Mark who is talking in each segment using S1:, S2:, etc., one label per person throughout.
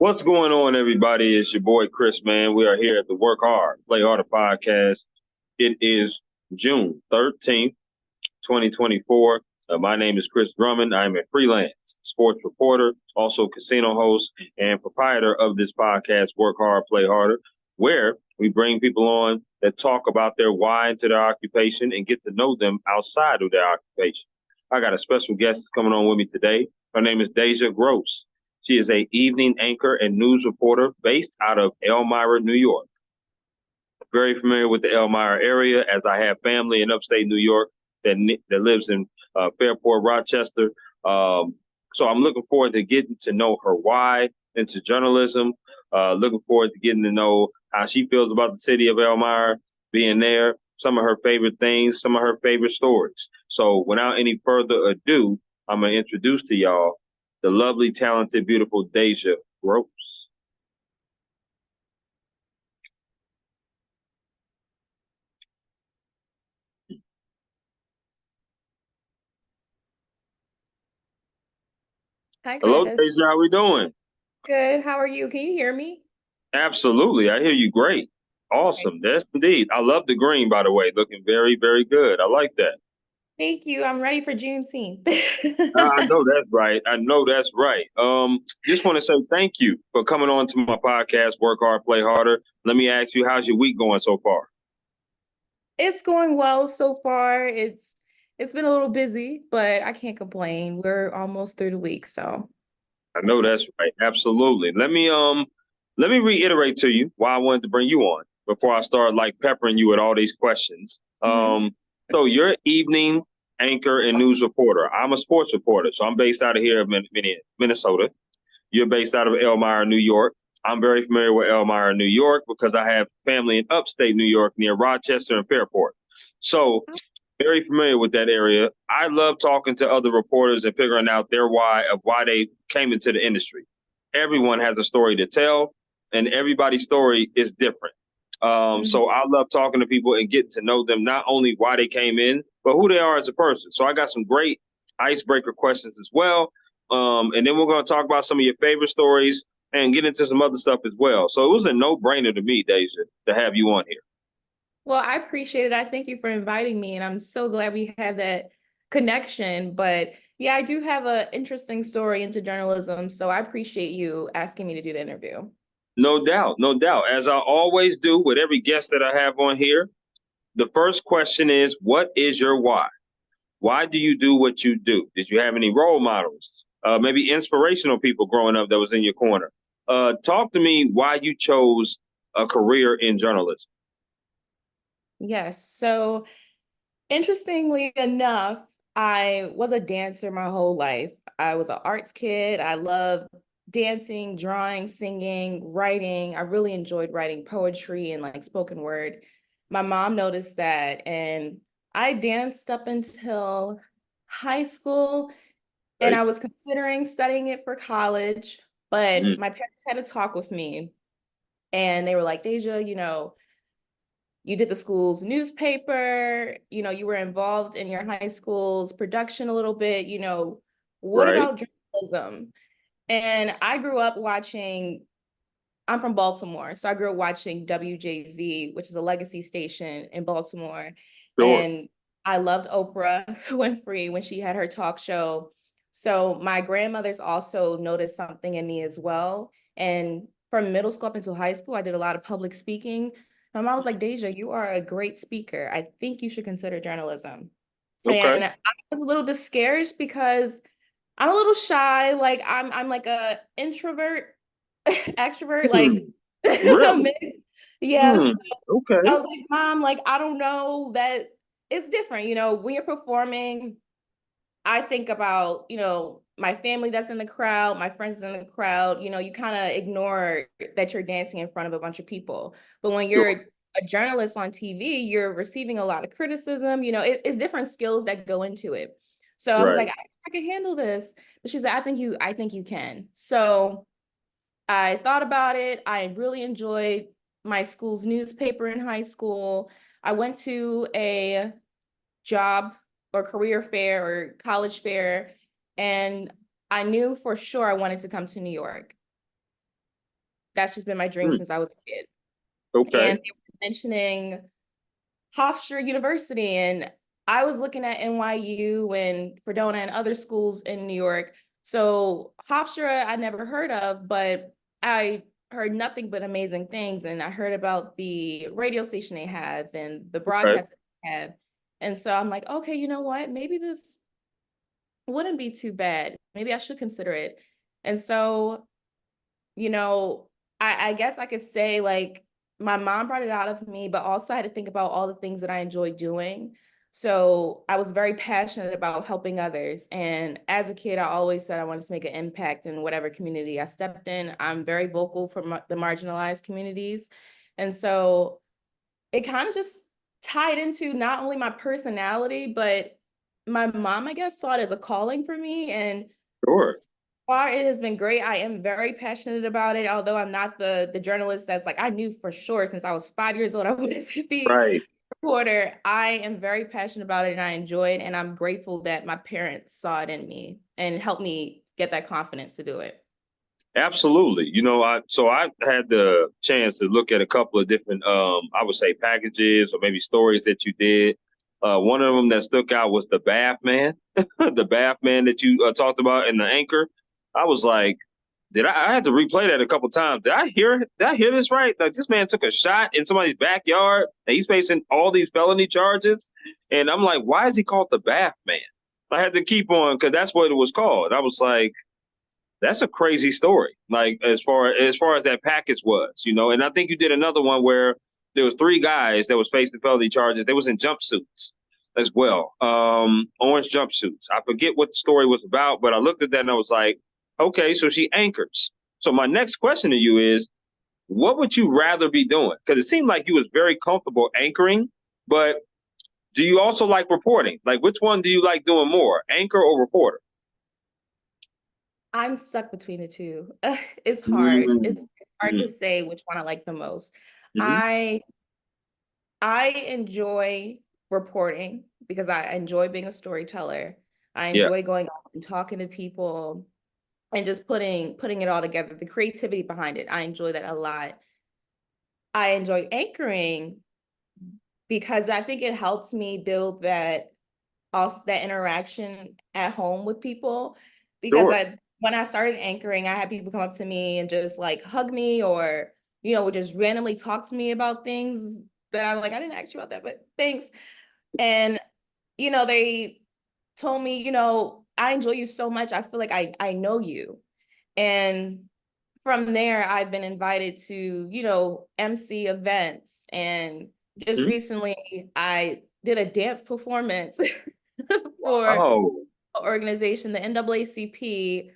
S1: What's going on, everybody? It's your boy Chris, man. We are here at the Work Hard, Play Harder podcast. It is June 13th, 2024. My name is Chris Drummond. I'm a freelance sports reporter, also casino host, and proprietor of this podcast, Work Hard, Play Harder, where we bring people on that talk about their why into their occupation and get to know them outside of their occupation. I got a special guest coming on with me today. Her name is Dejah Gross. She is a evening anchor and news reporter based out of Elmira, New York. Very familiar with the Elmira area as I have family in upstate New York that lives in Fairport, Rochester. So I'm looking forward to getting to know her why into journalism. Looking forward to getting to know how she feels about the city of Elmira, being there, some of her favorite things, some of her favorite stories. So without any further ado, I'm going to introduce to y'all the lovely, talented, beautiful Dejah Gross.
S2: Hi,
S1: Hello,
S2: Chris.
S1: Dejah. How we doing?
S2: Good. How are you? Can you hear me?
S1: Absolutely. I hear you great.
S2: Okay.
S1: Awesome. Yes, indeed. I love the green, by the way. Looking very, very good. I like that.
S2: Thank you. I'm ready for Juneteenth.
S1: I know that's right. I know that's right. Just want to say thank you for coming on to my podcast, Work Hard, Play Harder. Let me ask you, how's your week going so far?
S2: It's going well so far. It's been a little busy, but I can't complain. We're almost through the week, so
S1: I
S2: it's
S1: know
S2: good.
S1: that's right. Absolutely. Let me reiterate to you why I wanted to bring you on before I start like peppering you with all these questions.
S2: Mhm.
S1: So you're evening anchor and news reporter. I'm a sports reporter, so I'm based out of here in Minnesota. You're based out of Elmira, New York. I'm very familiar with Elmira, New York, because I have family in upstate New York near Rochester and Fairport. So very familiar with that area. I love talking to other reporters and figuring out their why of why they came into the industry. Everyone has a story to tell, and everybody's story is different.
S2: Mhm.
S1: So I love talking to people and getting to know them, not only why they came in, but who they are as a person. So I got some great icebreaker questions as well. And then we're going to talk about some of your favorite stories and get into some other stuff as well. So it was a no-brainer to me, Dejah, to have you on here.
S2: Well, I appreciate it. I thank you for inviting me, and I'm so glad we had that connection. But yeah, I do have an interesting story into journalism, so I appreciate you asking me to do the interview.
S1: No doubt, no doubt. As I always do with every guest that I have on here, the first question is, what is your why? Why do you do what you do? Did you have any role models? Maybe inspirational people growing up that was in your corner. Talk to me why you chose a career in journalism.
S2: Yes. So interestingly enough, I was a dancer my whole life. I was an arts kid. I loved dancing, drawing, singing, writing. I really enjoyed writing poetry and like spoken word. My mom noticed that, and I danced up until high school, and
S1: Right?
S2: I was considering studying it for college, but
S1: Mm,
S2: my parents had a talk with me, and they were like, Dejah, you did the school's newspaper, you were involved in your high school's production a little bit, what
S1: right,
S2: about journalism? And I grew up watching, I'm from Baltimore, so I grew up watching WJZ, which is a legacy station in Baltimore.
S1: sure,
S2: And I loved Oprah Winfrey when she had her talk show. So my grandmother's also noticed something in me as well. And from middle school up until high school, I did a lot of public speaking. My mom was like, Dejah, you are a great speaker. I think you should consider journalism.
S1: okay.
S2: And I was a little discouraged because I'm a little shy. Like I'm like a introvert, extrovert, like
S1: Hmm,
S2: a
S1: really?
S2: mix. Yes.
S1: Hmm,
S2: I
S1: okay.
S2: was like, Mom, like I don't know that it's different. When you're performing, I think about, my family that's in the crowd, my friends in the crowd, you kind of ignore that you're dancing in front of a bunch of people. But when
S1: Sure,
S2: you're a journalist on TV, you're receiving a lot of criticism. It's different skills that go into it. So I was
S1: right.
S2: like, I can handle this. But she said, I think you can. So I thought about it. I really enjoyed my school's newspaper in high school. I went to a job or career fair or college fair, and I knew for sure I wanted to come to New York. That's just been my dream
S1: Mm,
S2: since I was a kid.
S1: okay.
S2: And they were mentioning Hofstra University, and I was looking at NYU and Fredonia and other schools in New York. So Hofstra I never heard of, but I heard nothing but amazing things. And I heard about the radio station they have and the
S1: Okay.
S2: broadcast they have. And so I'm like, okay, you know what? Maybe this wouldn't be too bad. Maybe I should consider it. And so, you know, I guess I could say like my mom brought it out of me, but also I had to think about all the things that I enjoy doing. So I was very passionate about helping others. And as a kid, I always said I wanted to make an impact in whatever community I stepped in. I'm very vocal for the marginalized communities. And so it kind of just tied into not only my personality, but my mom, I guess, saw it as a calling for me. And
S1: Sure.
S2: far, it has been great. I am very passionate about it, although I'm not the journalist that's like I knew for sure since I was 5 years old I wanted to be
S1: Right.
S2: a reporter. I am very passionate about it and I enjoy it, and I'm grateful that my parents saw it in me and helped me get that confidence to do it.
S1: Absolutely. I had the chance to look at a couple of different I would say packages or maybe stories that you did. One of them that stuck out was the bath man, the bath man that you talked about in the anchor. I was like, I had to replay that a couple times. Did I hear this right? Like this man took a shot in somebody's backyard and he's facing all these felony charges. And I'm like, why is he called the bath man? I had to keep on because that's what it was called. I was like, that's a crazy story. Like as far as that package was, and I think you did another one where there was three guys that was facing felony charges. They was in jumpsuits as well, orange jumpsuits. I forget what the story was about, but I looked at that and I was like, okay, so she anchors. So my next question to you is, what would you rather be doing? Because it seemed like you was very comfortable anchoring, but do you also like reporting? Like, which one do you like doing more, anchor or reporter?
S2: I'm stuck between the two. It's hard.
S1: Mm-hmm.
S2: It's hard to say which one I like the most.
S1: Mm-hmm.
S2: I I enjoy reporting because I enjoy being a storyteller. I
S1: Yeah,
S2: enjoy going out and talking to people and just putting it all together, the creativity behind it. I enjoy that a lot. I enjoy anchoring because I think it helps me build that interaction at home with people. Because
S1: sure.
S2: I when I started anchoring, I had people come up to me and just like hug me or would just randomly talk to me about things that I'm like, I didn't ask you about that, but thanks. And they told me, I enjoy you so much. I feel like I know you. And from there, I've been invited to, MC events. And just
S1: Mhm.
S2: recently, I did a dance performance for an
S1: Oh,
S2: organization, the NAACP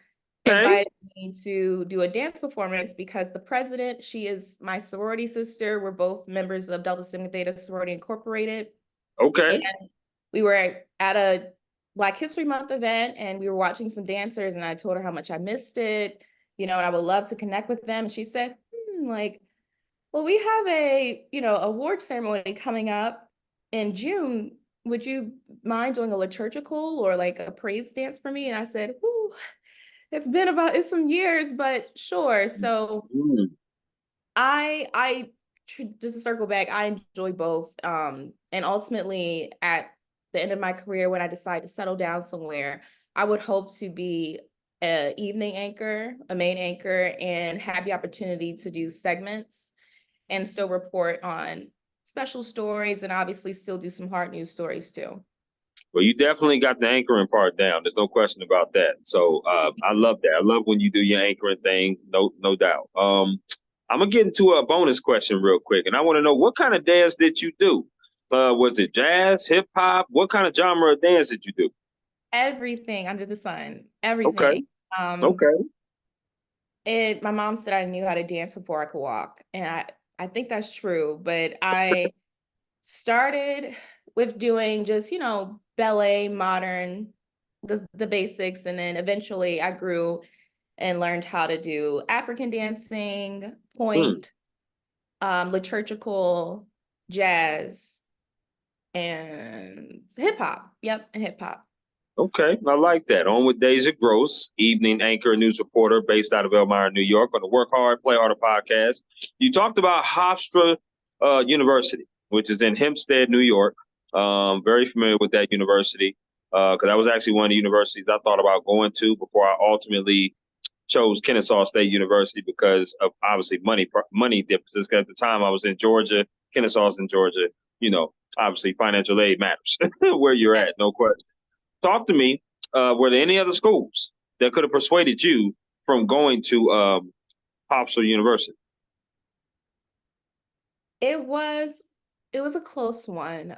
S1: okay.
S2: invited me to do a dance performance because the president, she is my sorority sister. We're both members of Delta Sigma Theta Sorority Incorporated. And
S1: Okay.
S2: we were at a Black History Month event and we were watching some dancers, and I told her how much I missed it, and I would love to connect with them. And she said, like, well, we have a, award ceremony coming up in June. Would you mind doing a liturgical or like a praise dance for me? And I said, ooh, it's some years, but sure. So
S1: Mm.
S2: I just to circle back, I enjoy both. And ultimately at the end of my career, when I decide to settle down somewhere, I would hope to be a evening anchor, a main anchor, and have the opportunity to do segments and still report on special stories and obviously still do some hard news stories too.
S1: Well, you definitely got the anchoring part down. There's no question about that. So I love that. I love when you do your anchoring thing. No doubt. I'm gonna get into a bonus question real quick, and I want to know what kind of dance did you do? Was it jazz, hip hop? What kind of genre of dance did you do?
S2: Everything under the sun,
S1: Okay.
S2: everything. Um,
S1: Okay.
S2: my mom said I knew how to dance before I could walk, and I think that's true. But I started with doing just ballet, modern, the basics, and then eventually I grew and learned how to do African dancing,
S1: Hmm.
S2: point, liturgical, jazz, and hip hop. Yep, and hip hop.
S1: Okay, I like that. On with Dejah Gross, evening anchor and news reporter based out of Elmira, New York, on the Work Hard, Play Harder podcast. You talked about Hofstra University, which is in Hempstead, New York. Very familiar with that university because that was actually one of the universities I thought about going to before I ultimately chose Kennesaw State University because of obviously money differences. 'Cause at the time I was in Georgia, Kennesaw's in Georgia. Obviously financial aid matters where you're at, no question. Talk to me. Were there any other schools that could have persuaded you from going to Hofstra University?
S2: It was a close one.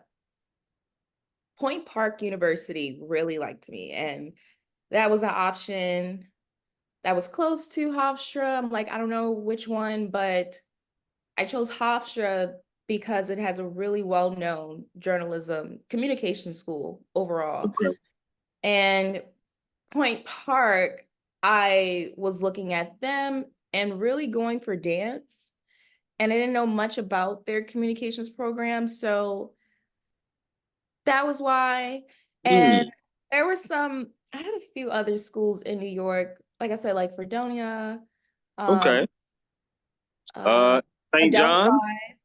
S2: Point Park University really liked me, and that was an option that was close to Hofstra. I'm like, I don't know which one, but I chose Hofstra because it has a really well-known journalism communication school overall.
S1: Okay.
S2: And Point Park, I was looking at them and really going for dance. And I didn't know much about their communications program. So that was why. And
S1: Mm,
S2: there were I had a few other schools in New York, like I said, like Fredonia, um,
S1: okay.
S2: uh,
S1: St. John?
S2: Adelphi,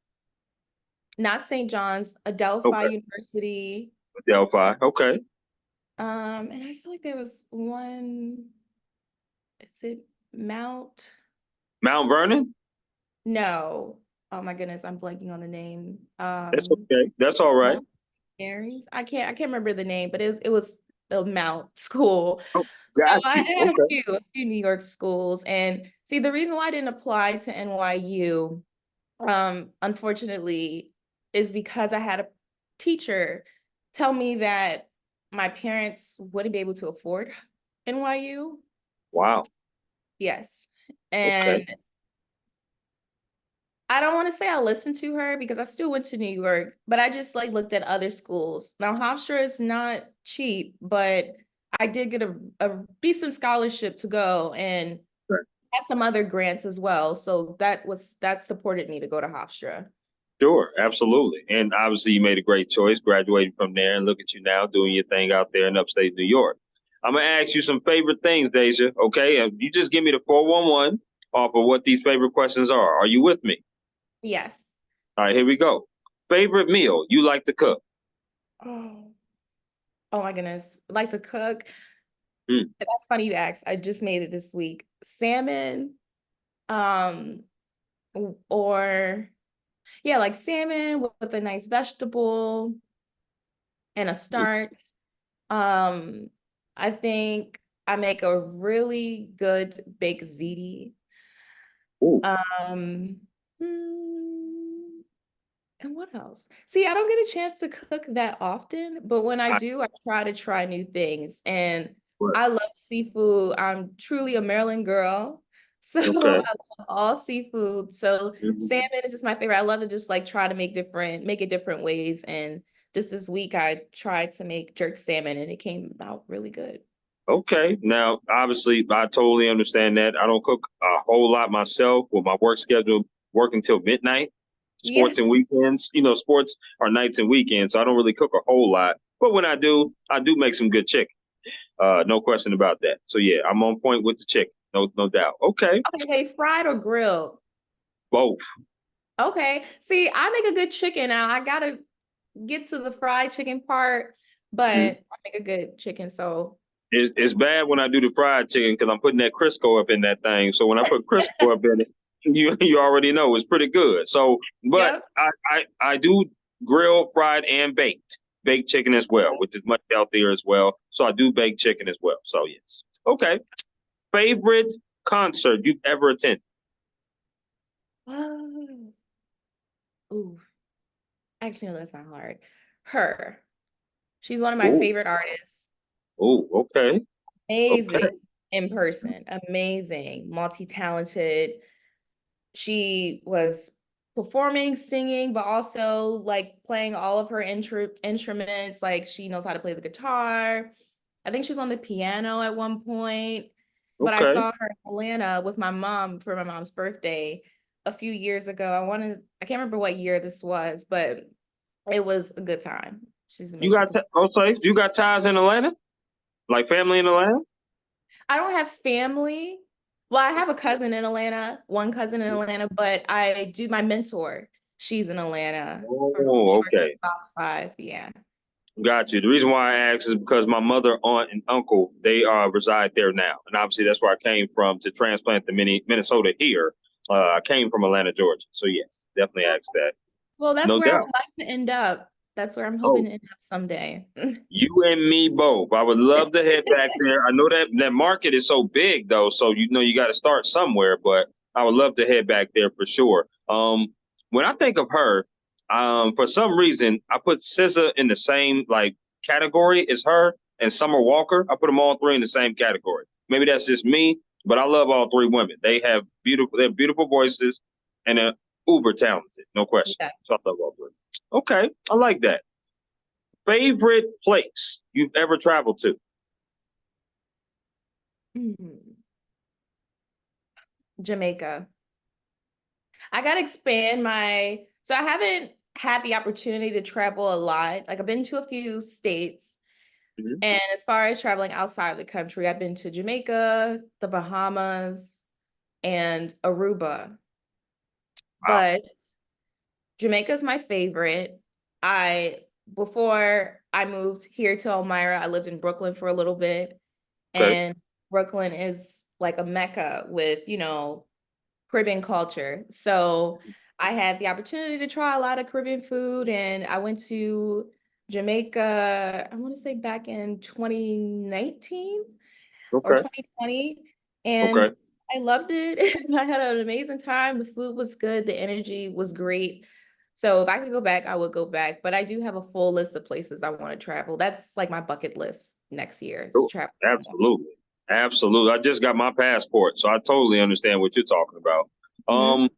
S2: not St. John's, Adelphi
S1: Okay.
S2: University.
S1: Delphi. Okay.
S2: And I feel like there was one, is it Mount?
S1: Mount Vernon?
S2: No. Oh my goodness, I'm blanking on the name.
S1: That's okay. That's all right.
S2: Mount Mary's. I can't remember the name, but it was a Mount school.
S1: Oh,
S2: So
S1: got
S2: I
S1: you.
S2: had
S1: Okay.
S2: a few New York schools. And see, the reason why I didn't apply to NYU, unfortunately, is because I had a teacher tell me that my parents wouldn't be able to afford NYU.
S1: Wow.
S2: Yes.
S1: Okay.
S2: And I don't want to say I listened to her because I still went to New York, but I just like looked at other schools. Now, Hofstra is not cheap, but I did get a decent scholarship to go and
S1: Right.
S2: had some other grants as well. So that supported me to go to Hofstra.
S1: Sure, absolutely. And obviously you made a great choice, graduating from there, and look at you now doing your thing out there in upstate New York. I'm gonna ask you some favorite things, Dejah. Okay, and you just give me the 411 off of what these favorite questions are. Are you with me?
S2: Yes.
S1: All right, here we go. Favorite meal you like to cook?
S2: Oh, oh my goodness. Like to cook.
S1: Mm,
S2: That's funny you asked. I just made it this week. Salmon, um, or yeah, like salmon with a nice vegetable and a
S1: mm,
S2: starch. Um, I think I make a really good baked ziti.
S1: ooh,
S2: Um, hmm, and what else? See, I don't get a chance to cook that often, but when I
S1: I,
S2: do, I try new things. And
S1: right,
S2: I love seafood. I'm truly a Maryland girl. So I
S1: okay.
S2: love all seafood. So
S1: Mhm.
S2: salmon is just my favorite. I love to just like try to make it different ways. And just this week I tried to make jerk salmon and it came out really good.
S1: Okay. Now, obviously, I totally understand that. I don't cook a whole lot myself with my work schedule working till midnight,
S2: Yeah.
S1: sports and weekends. Sports are nights and weekends, so I don't really cook a whole lot. But when I do make some good chicken. No question about that. So yeah, I'm on point with the chicken. No doubt. Okay.
S2: Okay, fried or grilled?
S1: Both.
S2: Okay. See, I make a good chicken now. I gotta get to the fried chicken part, but
S1: Mhm.
S2: I make a good chicken. So
S1: It's bad when I do the fried chicken because I'm putting that Crisco up in that thing. So when I put Crisco up in it, you already know it's pretty good. So, but
S2: yep.
S1: I do grill, fried, and baked chicken as well, which is much healthier as well. So I do baked chicken as well. So yes. Okay. Favorite concert you've ever attended?
S2: Oh, ooh. Actually, no, that's not hard. Her. She's one of my
S1: Oh,
S2: favorite artists.
S1: okay, okay,
S2: Amazing in person. Amazing. Multi-talented. She was performing, singing, but also like playing all of her instruments. Like she knows how to play the guitar. I think she was on the piano at one point. But I
S1: okay.
S2: saw her in Atlanta with my mom for my mom's birthday a few years ago. I can't remember what year this was, but it was a good time. She's
S1: You
S2: amazing.
S1: got okay. You got ties in Atlanta? Like family in Atlanta?
S2: I don't have family. Well, I have a cousin in Atlanta, one cousin in Atlanta, but I do my mentor. She's in Atlanta. She
S1: Oh,
S2: works at
S1: okay.
S2: Fox 5. Yeah.
S1: Got you. The reason why I asked is because my mother, aunt, and uncle, they reside there now. And obviously that's where I came from to transplant to Minnesota here. I came from Atlanta, Georgia. So yes, definitely asked that.
S2: Well, that's
S1: No
S2: where I would
S1: doubt.
S2: like to end up. That's where I'm hoping
S1: Oh,
S2: to end up someday.
S1: you and me both. I would love to head back there. I know that market is so big though, so you know you got to start somewhere. But I would love to head back there for sure. When I think of her, for some reason I put SZA in the same like category as her and Summer Walker. I put them all three in the same category. Maybe that's just me, but I love all three women. They have beautiful voices and are uber talented, no question.
S2: Yeah.
S1: So I love all three. Okay, I like that. Favorite place you've ever traveled to?
S2: Mhm. Jamaica. I gotta expand so I haven't had the opportunity to travel a lot. Like I've been to a few states,
S1: Mhm.
S2: and as far as traveling outside of the country, I've been to Jamaica, the Bahamas, and Aruba.
S1: Wow.
S2: But Jamaica's my favorite. I Before I moved here to Elmira, I lived in Brooklyn for a little bit,
S1: Okay.
S2: and Brooklyn is like a mecca with, Caribbean culture. So I had the opportunity to try a lot of Caribbean food, and I went to Jamaica, I want to say back in 2019 or
S1: Okay.
S2: 2020, and
S1: Okay.
S2: I loved it. I had an amazing time. The food was good, the energy was great. So if I could go back, I would go back. But I do have a full list of places I want to travel. That's like my bucket list next year is to
S1: Cool.
S2: travel somewhere.
S1: Absolutely. Absolutely. I just got my passport, so I totally understand what you're talking about.
S2: Mhm.
S1: Um,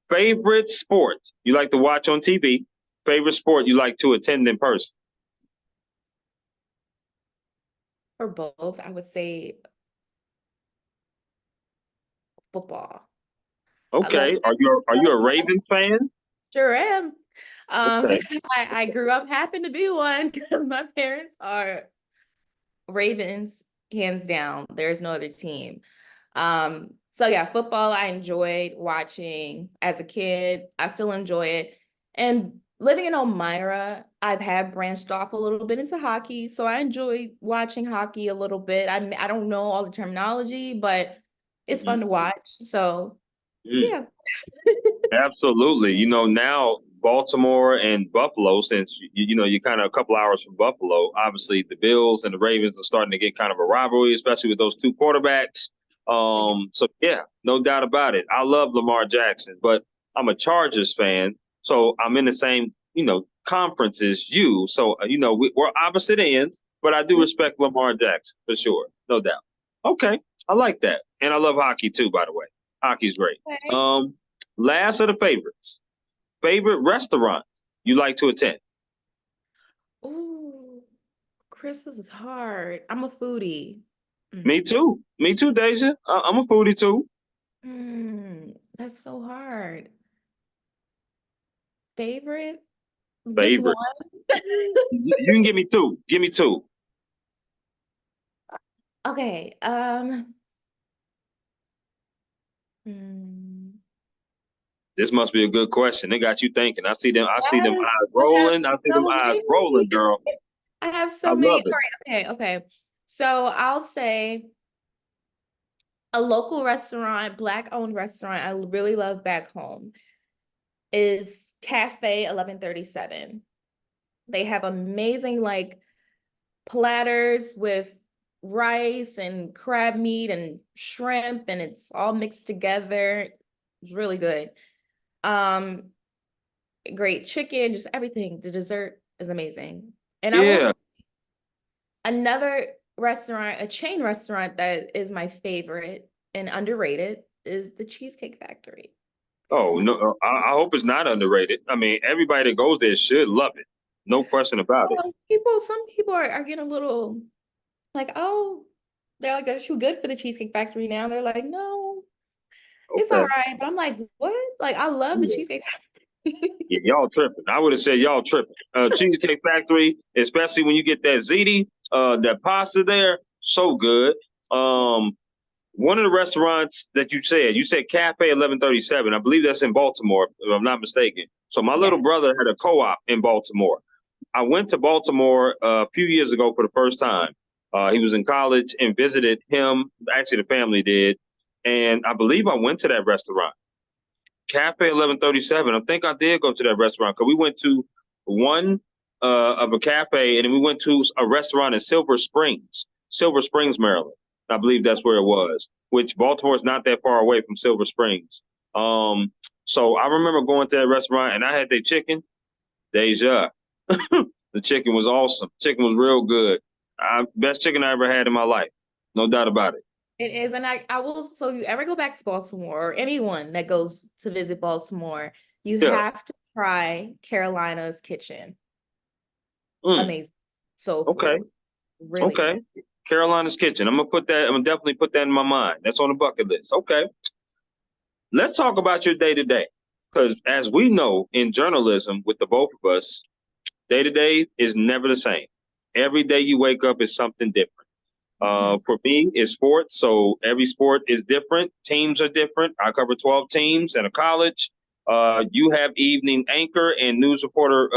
S1: Favorite sport you like to watch on TV? Favorite sport you like to attend in person?
S2: For both, I would say football. I love
S1: Okay. Are you a
S2: football.
S1: Ravens fan?
S2: Sure am.
S1: Okay.
S2: I grew up happen to be one because my parents are Ravens, hands down. There's no other team. So yeah, football I enjoyed watching as a kid. I still enjoy it. And living in Elmira, I've had branched off a little bit into hockey. So I enjoy watching hockey a little bit. I don't know all the terminology, but it's fun
S1: Mhm.
S2: to watch. So
S1: Mm.
S2: yeah.
S1: Absolutely. You know, now Baltimore and Buffalo, since you know you're kind of a couple hours from Buffalo, obviously the Bills and the Ravens are starting to get kind of a rivalry, especially with those two quarterbacks.
S2: Yeah.
S1: So yeah, no doubt about it. I love Lamar Jackson, but I'm a Chargers fan, so I'm in the same conference as you. So we're opposite ends, but I do respect Lamar Jackson for sure, no doubt. Okay, I like that, and I love hockey too. By the way, hockey's great.
S2: Okay.
S1: Um, Last of the favorites. Favorite restaurant you like to attend?
S2: Ooh, Chris, this is hard. I'm a foodie. Mm.
S1: Me too. Me too, Deja. I'm a foodie too.
S2: That's so hard. Favorite? Just one?
S1: Favorite. You can give me two. Give me two.
S2: Okay. Hmm.
S1: This must be a good question. They got you thinking. I see them. I see them
S2: Yes,
S1: eyes
S2: I have
S1: rolling. I see them
S2: so
S1: eyes rolling,
S2: many.
S1: girl.
S2: I have
S1: I
S2: so many.
S1: love
S2: All
S1: it.
S2: right. Okay. Okay. So I'll say a local restaurant, Black-owned restaurant I really love back home is Cafe 1137. They have amazing like platters with rice and crab meat and shrimp, and it's all mixed together. It's really good. Um, Great chicken, just everything. The dessert is amazing. And I will
S1: Yeah.
S2: say another restaurant, a chain restaurant that is my favorite and underrated is the Cheesecake Factory.
S1: Oh no. I hope it's not underrated. I mean, everybody that goes there should love it. No question about it.
S2: Some people are getting a little like, oh, they're too good for the Cheesecake Factory now. They're like, no, it's all
S1: Okay.
S2: right. But I'm like, what? Like, I love the
S1: Yeah.
S2: Cheesecake Factory.
S1: Yeah, y'all tripping. I would have said y'all tripping. Cheesecake Factory, especially when you get that ziti. that pasta there, so good. One of the restaurants that you said Cafe 1137. I believe that's in Baltimore, if I'm not mistaken. So my little
S2: Yeah.
S1: brother had a co-op in Baltimore. I went to Baltimore a few years ago for the first time. He was in college and visited him. Actually, the family did, and I believe I went to that restaurant, Cafe 1137. I think I did go to that restaurant because we went to one of a cafe, and then we went to a restaurant in Silver Springs, Maryland. I believe that's where it was. Which Baltimore is not that far away from Silver Springs. So I remember going to that restaurant, and I had their chicken, Dejah. The chicken was awesome. Chicken was real good. Best chicken I ever had in my life, no doubt about it.
S2: It is. And I will, so you ever go back to Baltimore, or anyone that goes to visit Baltimore, you
S1: Yeah.
S2: have to try Carolina's Kitchen.
S1: Mm,
S2: Amazing. So
S1: okay.
S2: really
S1: Okay.
S2: good.
S1: Carolina's Kitchen. I'm gonna definitely put that in my mind. That's on the bucket list. Okay. Let's talk about your day to day. Because as we know in journalism with the both of us, day to day is never the same. Every day you wake up is something different. For me, it's sports. So every sport is different. Teams are different. I cover 12 teams at a college. You have evening anchor and news reporter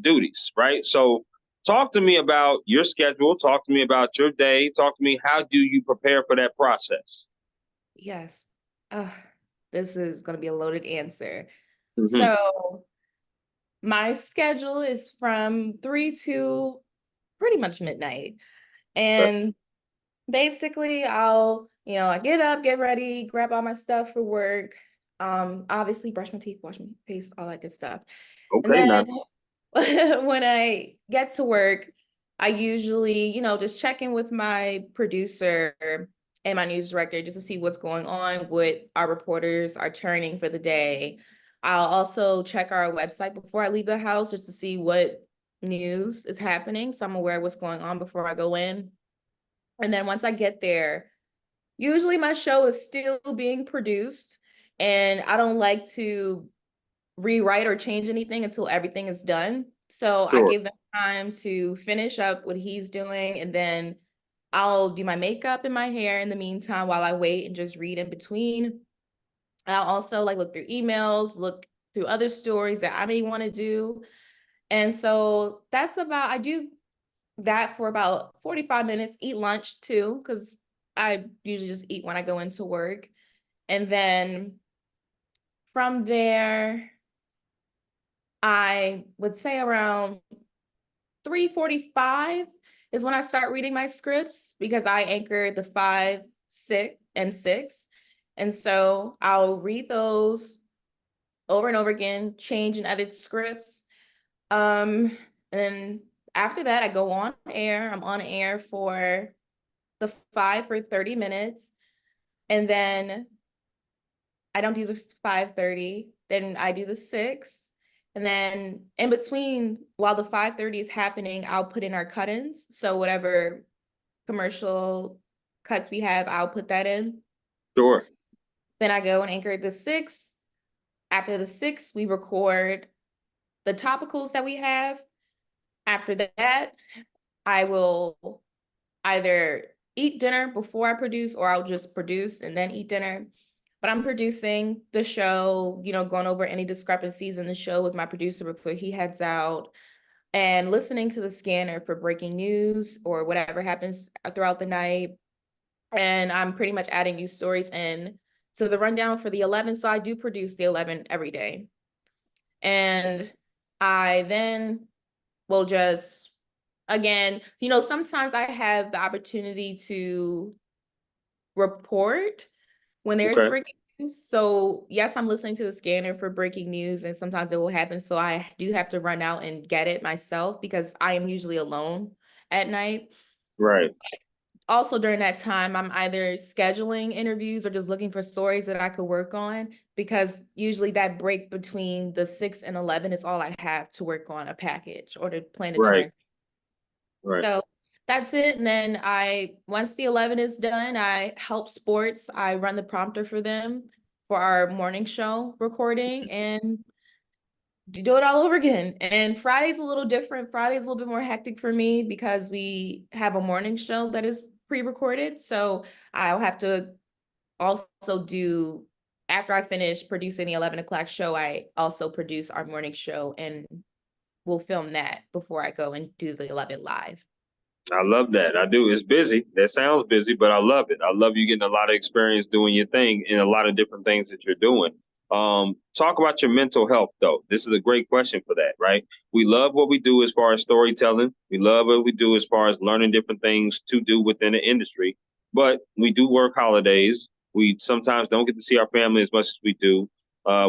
S1: duties, right? So talk to me about your schedule. Talk to me about your day. Talk to me, how do you prepare for that process?
S2: Yes. Ugh, this is going to be a loaded answer.
S1: Hmm.
S2: So my schedule is from 3 to pretty much midnight. And basically I get up, get ready, grab all my stuff for work. Obviously brush my teeth, wash my face, all that good stuff. And
S1: Okay,
S2: then
S1: now.
S2: when I get to work, I usually, just check in with my producer and my news director just to see what's going on, what our reporters are turning for the day. I'll also check our website before I leave the house just to see what news is happening, so I'm aware of what's going on before I go in. And then once I get there, usually my show is still being produced, and I don't like to rewrite or change anything until everything is done. So I
S1: Sure.
S2: give them time to finish up what he's doing, and then I'll do my makeup and my hair in the meantime while I wait and just read in between. I'll also look through emails, look through other stories that I may want to do. And so I do that for about 45 minutes, eat lunch too, because I usually just eat when I go into work. And then from there, I would say around 3:45 is when I start reading my scripts, because I anchor the 5, 6, and 6. And so I'll read those over and over again, change and edit scripts. And after that, I go on air. I'm on air for the 5 for 30 minutes. And then I don't do the 5:30. Then I do the 6. And then in between, while the 5:30 is happening, I'll put in our cut-ins. So whatever commercial cuts we have, I'll put that in.
S1: Sure.
S2: Then I go and anchor the 6. After the 6, we record the topicals that we have. After that, I will either eat dinner before I produce, or I'll just produce and then eat dinner. But I'm producing the show, going over any discrepancies in the show with my producer before he heads out, and listening to the scanner for breaking news or whatever happens throughout the night. And I'm pretty much adding news stories in to the rundown for the 11. So I do produce the 11 every day. And I then will just, again, sometimes I have the opportunity to report when there's
S1: Okay.
S2: breaking news. So yes, I'm listening to the scanner for breaking news, and sometimes it will happen. So I do have to run out and get it myself, because I am usually alone at night.
S1: Right.
S2: Also during that time, I'm either scheduling interviews or just looking for stories that I could work on, because usually that break between the 6 and 11 is all I have to work on a package or to plan a
S1: Right.
S2: turn.
S1: Right.
S2: So that's it. And then once the 11 is done, I help sports. I run the prompter for them for our morning show recording. And do it all over again. And Friday's a little different. Friday's a little bit more hectic for me because we have a morning show that is pre-recorded. So I'll have to also do, after I finish producing the 11 o'clock show, I also produce our morning show, and we'll film that before I go and do the 11 live.
S1: I love that. I do. It's busy. That sounds busy, but I love it. I love you getting a lot of experience doing your thing in a lot of different things that you're doing. Talk about your mental health, though. This is a great question for that, right? We love what we do as far as storytelling. We love what we do as far as learning different things to do within the industry. But we do work holidays. We sometimes don't get to see our family as much as we do.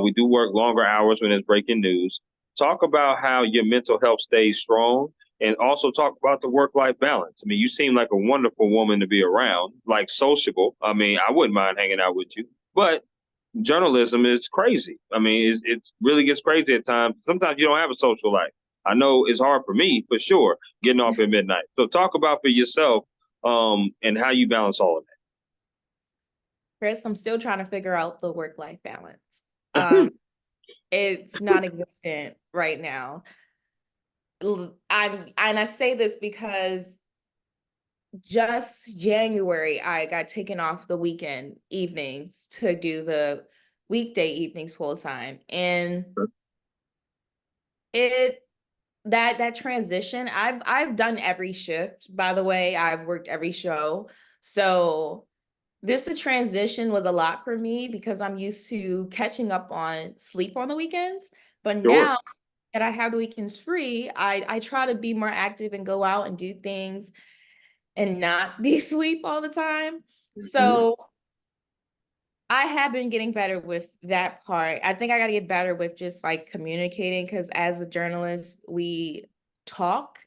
S1: We do work longer hours when it's breaking news. Talk about how your mental health stays strong, and also talk about the work-life balance. I mean, you seem like a wonderful woman to be around, like sociable. I mean, I wouldn't mind hanging out with you, but journalism is crazy. I mean, it really gets crazy at times. Sometimes you don't have a social life. I know it's hard for me, for sure, getting off at midnight. So talk about for yourself, and how you balance all of
S2: Chris, I'm still trying to figure out the work-life balance.
S1: that.
S2: It's non-existent right now. I say this because just January, I got taken off the weekend evenings to do the weekday evenings full time. And it that transition, I've done every shift, by the way. I've worked every show. So the transition was a lot for me because I'm used to catching up on sleep on the weekends. But
S1: Sure.
S2: now that I have the weekends free, I try to be more active and go out and do things and not be asleep all the time.
S1: Mhm.
S2: So I have been getting better with that part. I think I got to get better with just like communicating, because as a journalist, we talk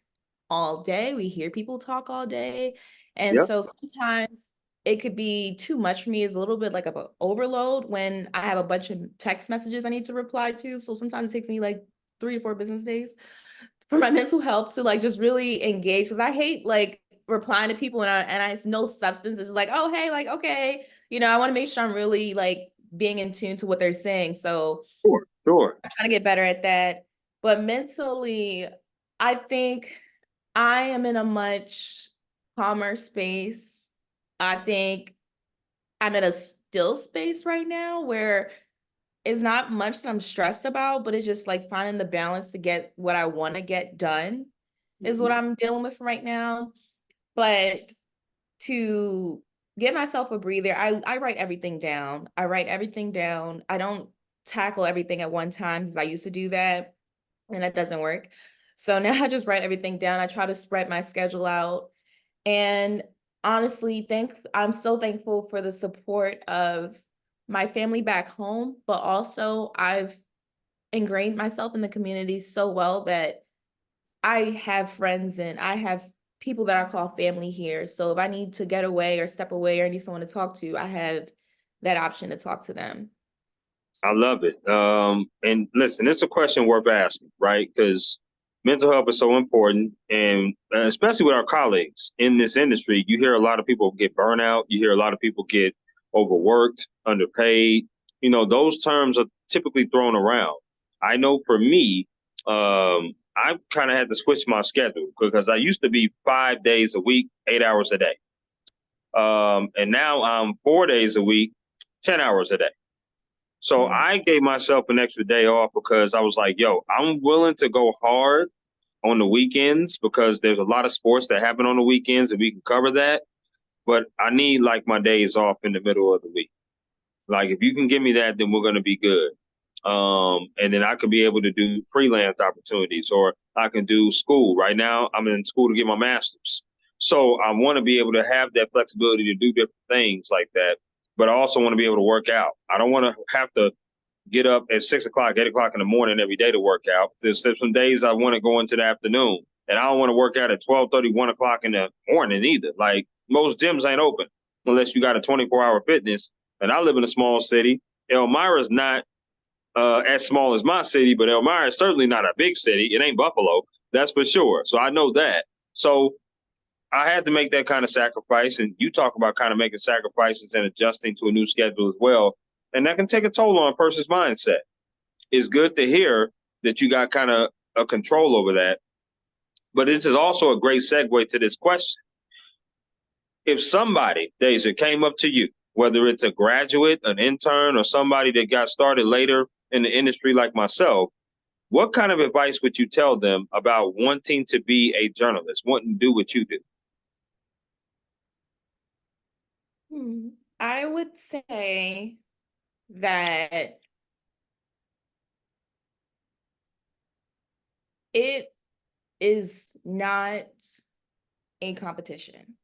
S2: all day. We hear people talk all day. And
S1: Yep.
S2: so sometimes it could be too much for me. It's a little bit like an overload when I have a bunch of text messages I need to reply to. So sometimes it takes me like 3 to 4 business days for my mental health to like just really engage, because I hate like replying to people and it's no substance. It's just like, oh hey, like okay, I want to make sure I'm really like being in tune to what they're saying. So
S1: Sure. Sure.
S2: I'm trying to get better at that. But mentally, I think I am in a much calmer space. I think I'm at a still space right now where it's not much that I'm stressed about, but it's just like finding the balance to get what I want to get done is what
S1: Mhm.
S2: I'm dealing with right now. But to give myself a breather, I write everything down. I write everything down. I don't tackle everything at one time because I used to do that and that doesn't work. So now I just write everything down. I try to spread my schedule out. And honestly, I'm so thankful for the support of my family back home, but also I've ingrained myself in the community so well that I have friends and I have people that I call family here. So if I need to get away or step away or need someone to talk to, I have that option to talk to them.
S1: I love it. And listen, it's a question worth asking, right? Because mental health is so important, and especially with our colleagues in this industry, you hear a lot of people get burnout. You hear a lot of people get overworked, underpaid. Those terms are typically thrown around. I know for me, I kind of had to switch my schedule because I used to be 5 days a week, 8 hours a day, and now I'm 4 days a week, 10 hours a day. So
S2: Mm.
S1: I gave myself an extra day off because I was like, yo, I'm willing to go hard on the weekends because there's a lot of sports that happen on the weekends and we can cover that. But I need like my days off in the middle of the week. Like if you can give me that, then we're going to be good. And then I could be able to do freelance opportunities, or I can do school. Right now, I'm in school to get my master's. So I want to be able to have that flexibility to do different things like that. But I also want to be able to work out. I don't want to have to get up at 6 o'clock, 8 o'clock in the morning every day to work out. There's some days I want to go into the afternoon, and I don't want to work out at 12:30, 1 o'clock in the morning either. Like most gyms ain't open unless you got a 24-hour fitness. And I live in a small city. Elmira's not as small as my city, but Elmira is certainly not a big city. It ain't Buffalo, that's for sure. So I know that. So I had to make that kind of sacrifice. And you talk about kind of making sacrifices and adjusting to a new schedule as well. And that can take a toll on a person's mindset. It's good to hear that you got kind of a control over that. But this is also a great segue to this question. If somebody, Dejah, came up to you, whether it's a graduate, an intern, or somebody that got started later in the industry like myself, what kind of advice would you tell them about wanting to be a journalist, wanting to do what you do?
S2: I would say that it is not a competition.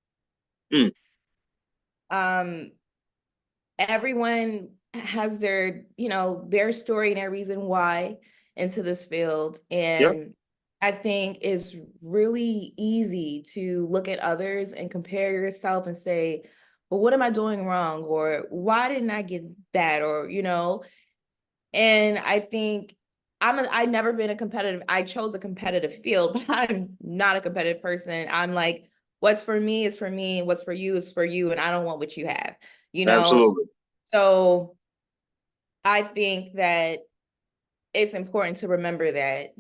S1: Mm.
S2: Everyone has their, their story and their reason why into this field.
S1: Yeah.
S2: And I think it's really easy to look at others and compare yourself and say, well, what am I doing wrong? Or why didn't I get that? Or, and I think I've never been I chose a competitive field, but I'm not a competitive person. I'm like, what's for me is for me, and what's for you is for you, and I don't want what you have,
S1: Absolutely.
S2: So I think that it's important to remember that,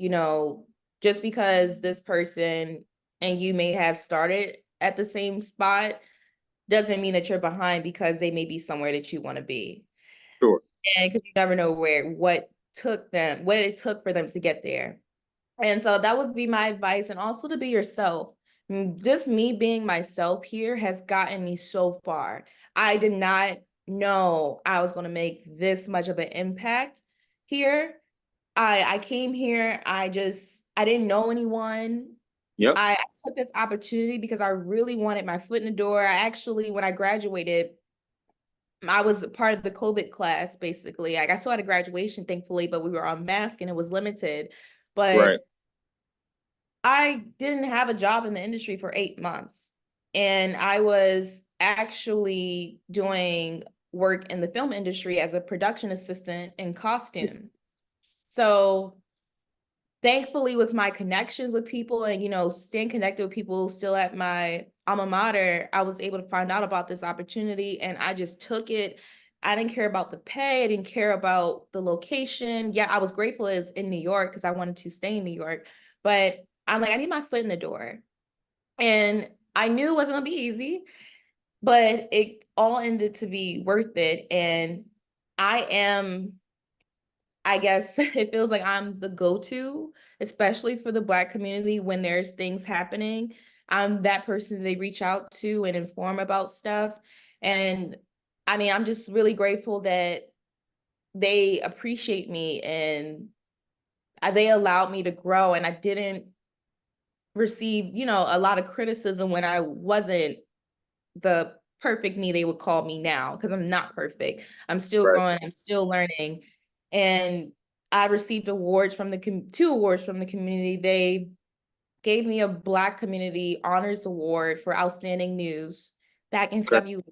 S2: just because this person and you may have started at the same spot doesn't mean that you're behind, because they may be somewhere that you want to be.
S1: Sure.
S2: And because you never know what it took for them to get there. And so that would be my advice. And also to be yourself. Just me being myself here has gotten me so far. I did not know I was going to make this much of an impact here. I came here, I didn't know anyone.
S1: Yep.
S2: I took this opportunity because I really wanted my foot in the door. I actually, when I graduated, I was part of the COVID class, basically. Like, I still had a graduation, thankfully, but we were on mask and it was limited. But
S1: Right.
S2: I didn't have a job in the industry for 8 months. And I was actually doing work in the film industry as a production assistant in costume. So thankfully, with my connections with people and, staying connected with people still at my alma mater, I was able to find out about this opportunity and I just took it. I didn't care about the pay. I didn't care about the location. Yeah, I was grateful it's in New York because I wanted to stay in New York. But I'm like, I need my foot in the door. And I knew it wasn't going to be easy, but it all ended to be worth it. And I guess it feels like I'm the go-to, especially for the Black community when there's things happening. I'm that person they reach out to and inform about stuff. And I mean, I'm just really grateful that they appreciate me and they allowed me to grow. And I didn't receive, a lot of criticism when I wasn't the perfect me they would call me now, because I'm not perfect. I'm still
S1: Right.
S2: growing, I'm still learning. And I received awards from two awards from the community. They gave me a Black Community Honors Award for Outstanding News back in
S1: Okay.
S2: February.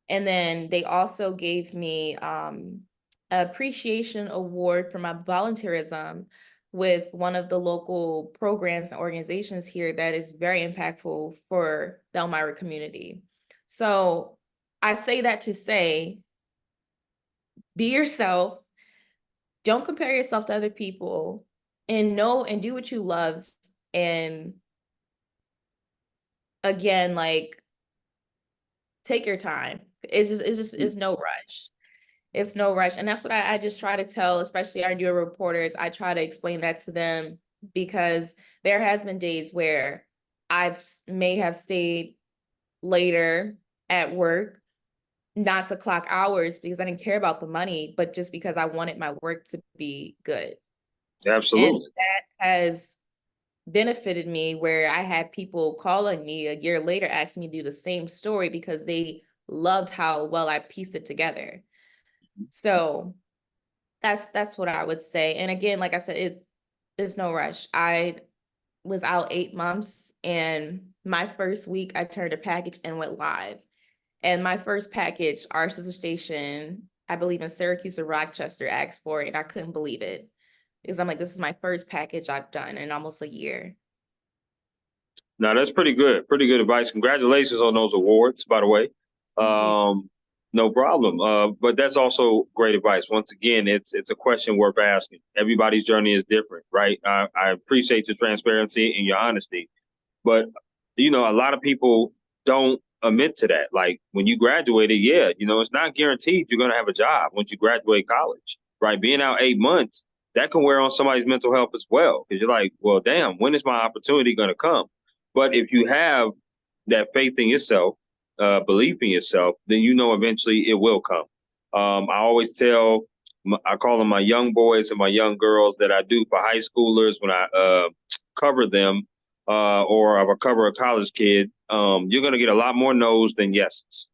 S2: And then they also gave me an appreciation award for my volunteerism with one of the local programs and organizations here that is very impactful for the Elmira community. So I say that to say, be yourself, don't compare yourself to other people, and know and do what you love. And again, like, take your time. It's no rush. It's no rush. And that's what I just try to tell, especially our newer reporters. I try to explain that to them because there has been days where may have stayed later at work, not to clock hours because I didn't care about the money, but just because I wanted my work to be good. And
S1: Absolutely.
S2: that has benefited me, where I had people calling me a year later asking me to do the same story because they loved how well I pieced it together. So that's what I would say. And again, like I said, it's no rush. I was out 8 months, and my first week I turned a package and went live. And my first package, our sister station, I believe in Syracuse or Rochester, asked for it, and I couldn't believe it because I'm like, this is my first package I've done in almost a year.
S1: Now that's pretty good. Pretty good advice. Congratulations on those awards, by the way.
S2: Thank you.
S1: No problem. But that's also great advice. Once again, it's a question worth asking. Everybody's journey is different, right? I appreciate your transparency and your honesty, but a lot of people don't admit to that. Like when you graduated, yeah, it's not guaranteed you're gonna have a job once you graduate college, right? Being out 8 months, that can wear on somebody's mental health as well. Because you're like, well, damn, when is my opportunity gonna come? But if you have that faith in yourself, belief in yourself, then eventually it will come. I always I call them my young boys and my young girls that I do for high schoolers when I cover them, or if I cover a college kid. You're going to get a lot more no's than yeses.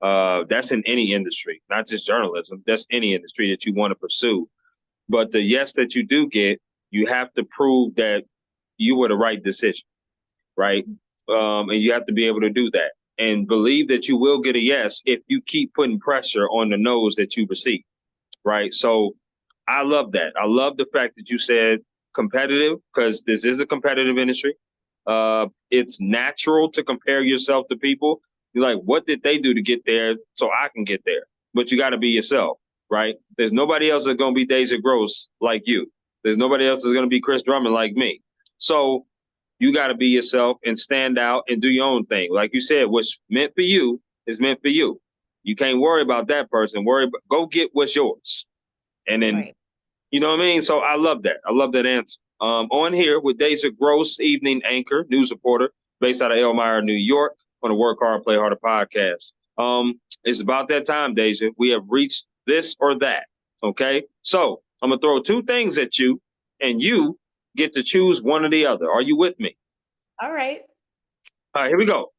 S1: That's in any industry, not just journalism. That's any industry that you want to pursue. But the yes that you do get, you have to prove that you were the right decision, right? And you have to be able to do that and believe that you will get a yes if you keep putting pressure on the no's that you receive, right? So I love that. I love the fact that you said competitive, because this is a competitive industry. It's natural to compare yourself to people. You're like, what did they do to get there so I can get there? But you got to be yourself, right? There's nobody else that's going to be Dejah Gross like you. There's nobody else that's going to be Chris Drummond like me. So you got to be yourself and stand out and do your own thing. Like you said, what's meant for you is meant for you. You can't worry about that person. Go get what's yours. And then,
S2: Right.
S1: you know what I mean? So I love that. I love that answer. On here with Dejah Gross, evening anchor, news reporter, based out of Elmira, New York, on the Work Hard, Play Harder podcast. It's about that time, Dejah. We have reached this or that. Okay. So I'm going to throw two things at you, and you get to choose one or the other. Are you with me?
S2: All right.
S1: All right, here we go.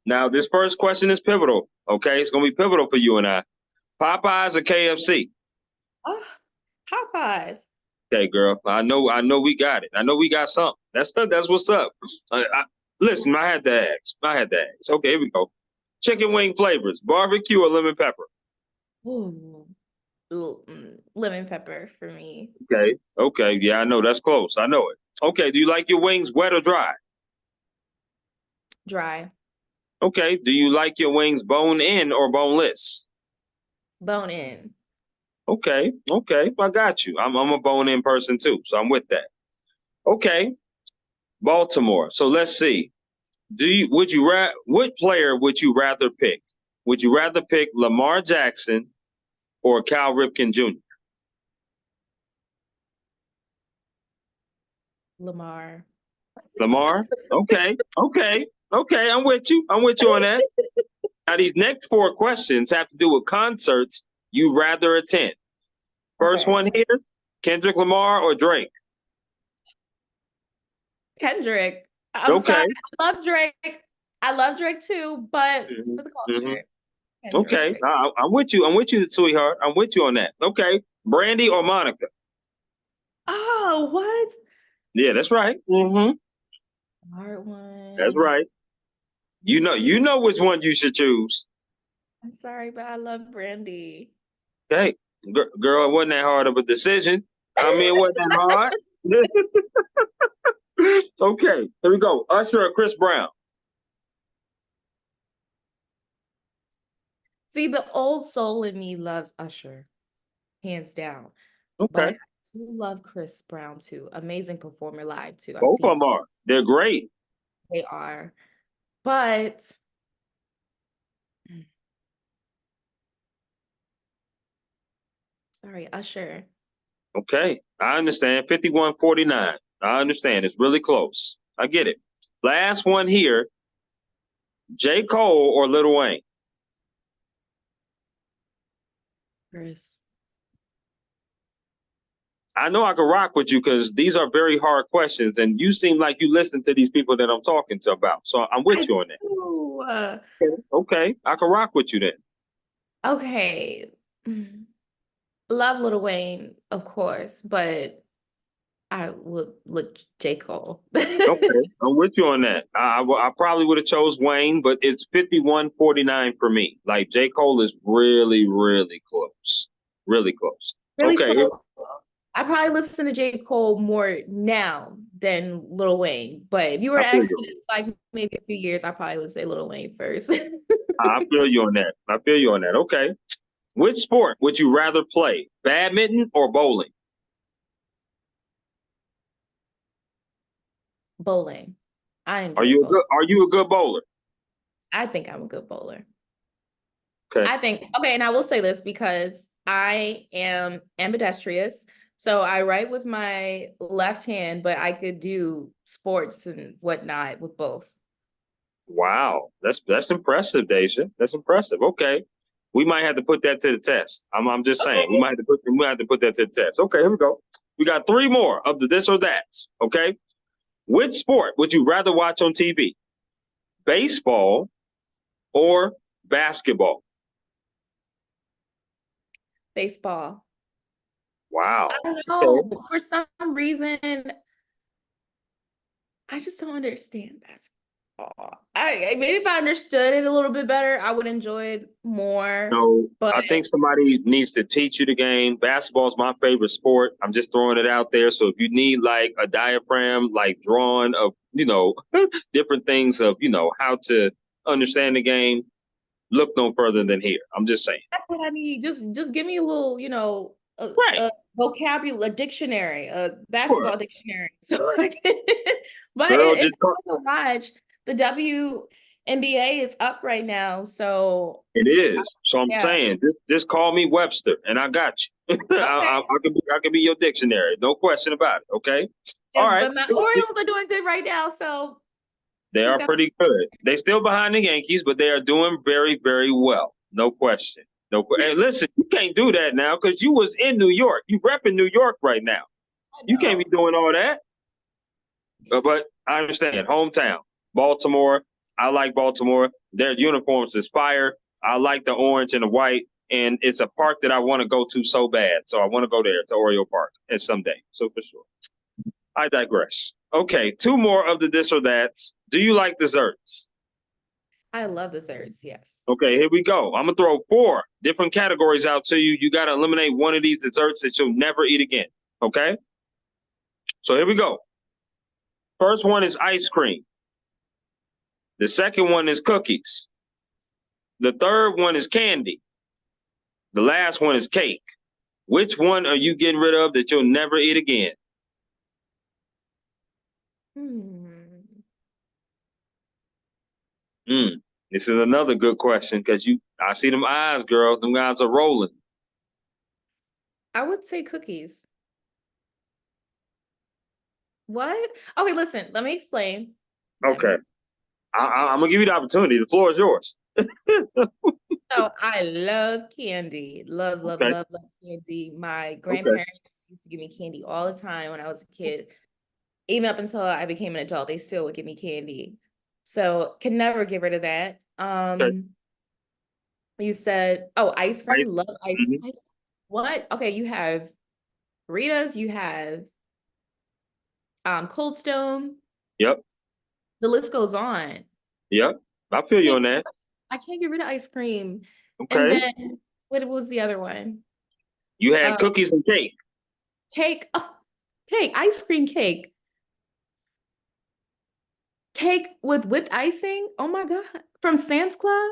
S1: Now, this first question is pivotal. Okay. It's going to be pivotal for you and I. Popeyes or KFC?
S2: Oh, Popeyes.
S1: Okay, girl. I know we got it. I know we got something. That's what's up. Listen, I had to ask. Okay, here we go. Chicken wing flavors, barbecue or lemon pepper?
S2: Ooh. Lemon pepper for me.
S1: Okay. Yeah, I know that's close. I know it. Okay, do you like your wings wet or dry?
S2: Dry.
S1: Okay, do you like your wings bone in or boneless?
S2: Bone in.
S1: Okay. I got you. I'm a bone in person too, so I'm with that. Okay, Baltimore. So let's see. What player would you rather pick? Would you rather pick Lamar Jackson or Cal Ripken Jr.?
S2: Lamar.
S1: Lamar? Okay. I'm with you. I'm with you on that. Now these next four questions have to do with concerts you rather attend. First
S2: Okay.
S1: one here, Kendrick Lamar or Drake?
S2: Kendrick. I'm
S1: Okay.
S2: sorry. I love Drake. I love Drake too, but for the culture.
S1: Okay.
S2: Kendrick.
S1: I'm with you. I'm with you, sweetheart. I'm with you on that. Okay. Brandy or Monica?
S2: Oh, what?
S1: Yeah, that's right.
S2: Hard
S1: That's
S2: one.
S1: right. You know which one you should choose.
S2: I'm sorry, but I love Brandy.
S1: Okay. Girl, it wasn't that hard of a decision. I mean, it wasn't that hard. Okay. Here we go. Usher or Chris Brown?
S2: See, the old soul in me loves Usher, hands down.
S1: Okay.
S2: But I do love Chris Brown too. Amazing performer live too. I've
S1: Both of
S2: seen
S1: them are. They're great.
S2: they are. But sorry, Usher.
S1: Okay. I understand. 51-49. I understand. It's really close. I get it. Last one here. J. Cole or Lil Wayne?
S2: Chris.
S1: I know I can rock with you because these are very hard questions, and you seem like you listen to these people that I'm talking to about. So I'm with
S2: I
S1: you on that.
S2: do.
S1: Okay. I can rock with you then.
S2: Okay. Love Lil Wayne, of course, but I would look J. Cole.
S1: Okay, I'm with you on that. I probably would have chose Wayne, but it's 51-49 for me. Like J. Cole is really, really close. Really close.
S2: Really
S1: Okay,
S2: close. I probably listen to J. Cole more now than Lil Wayne. But if you were
S1: I
S2: to
S1: feel
S2: ask
S1: you.
S2: me this like maybe a few years, I probably would say Lil Wayne first.
S1: I feel you on that. I feel you on that. Okay. Which sport would you rather play? Badminton or bowling?
S2: Bowling. I
S1: Are
S2: enjoy
S1: you a
S2: bowling.
S1: good bowler?
S2: I think I'm a good bowler.
S1: Okay.
S2: I think, okay, and I will say this because I am ambidextrous. So I write with my left hand, but I could do sports and whatnot with both.
S1: Wow. That's impressive, Dejah. That's impressive. Okay. We might have to put that to the test. I'm just saying.
S2: Okay.
S1: We might have to put that to the test. Okay, here we go. We got three more of the this or that's. Okay. Which sport would you rather watch on TV? Baseball or basketball?
S2: Baseball. I
S1: Wow.
S2: don't
S1: Okay.
S2: know. For some reason, I just don't understand basketball. Maybe if I understood it a little bit better, I would enjoy it more.
S1: So
S2: But
S1: I think somebody needs to teach you the game. Basketball is my favorite sport. I'm just throwing it out there. So if you need like a diagram, like drawing of, different things of, how to understand the game, look no further than here. I'm just saying.
S2: that's what I need. Just give me a little,
S1: Right.
S2: a vocabulary, a dictionary, a
S1: Sure.
S2: basketball dictionary. So I can, but
S1: Girl,
S2: it's
S1: just call,
S2: fun to watch. The WNBA is up right now, so
S1: it is. So I'm
S2: yeah.
S1: saying, just call me Webster, and I got you.
S2: Okay.
S1: I can be your dictionary, no question about it. Okay.
S2: Yeah,
S1: All right.
S2: but my Orioles are doing good right now, so
S1: They
S2: just
S1: are
S2: got
S1: pretty good. They still behind the Yankees, but they are doing very, very well. No question. Hey, listen, you can't do that now because you was in New York. You repping New York right now.
S2: I
S1: You can't be
S2: know.
S1: doing all that. But I understand. Hometown, Baltimore. I like Baltimore. Their uniforms is fire. I like the orange and the white, and it's a park that I want to go to so bad. So I want to go there to Oriole Park at someday. So for sure. I digress. Okay, two more of the this or that's. Do you like desserts?
S2: I love desserts, yes.
S1: Okay, here we go. I'm gonna throw four different categories out to you. You gotta eliminate one of these desserts that you'll never eat again. Okay? So here we go. First one is ice cream. The second one is cookies. The third one is candy. The last one is cake. Which one are you getting rid of that you'll never eat again?
S2: Hmm.
S1: Mm, this is another good question because I see them eyes, girl. Them eyes are rolling.
S2: I would say cookies. What? Okay, listen, let me explain. Let
S1: Okay,
S2: me.
S1: I'm gonna give you the opportunity. The floor is yours.
S2: So I love candy. Love, love,
S1: Okay,
S2: love, love candy. My
S1: okay.
S2: grandparents used to give me candy all the time when I was a kid. Even up until I became an adult, they still would give me candy. So can never get rid of that.
S1: Okay.
S2: You said, oh, ice
S1: Ice,
S2: cream. Love
S1: mhm.
S2: ice. What? Okay, you have Rita's, you have Cold Stone.
S1: Yep,
S2: The list goes on.
S1: yep. I feel you
S2: Can't
S1: on that.
S2: I can't get rid of ice cream. And
S1: Okay.
S2: then what was the other one?
S1: You
S2: Uh,
S1: had cookies and cake.
S2: cake. Oh, cake, ice cream cake. Cake with whipped icing. Oh my God. From Sam's Club?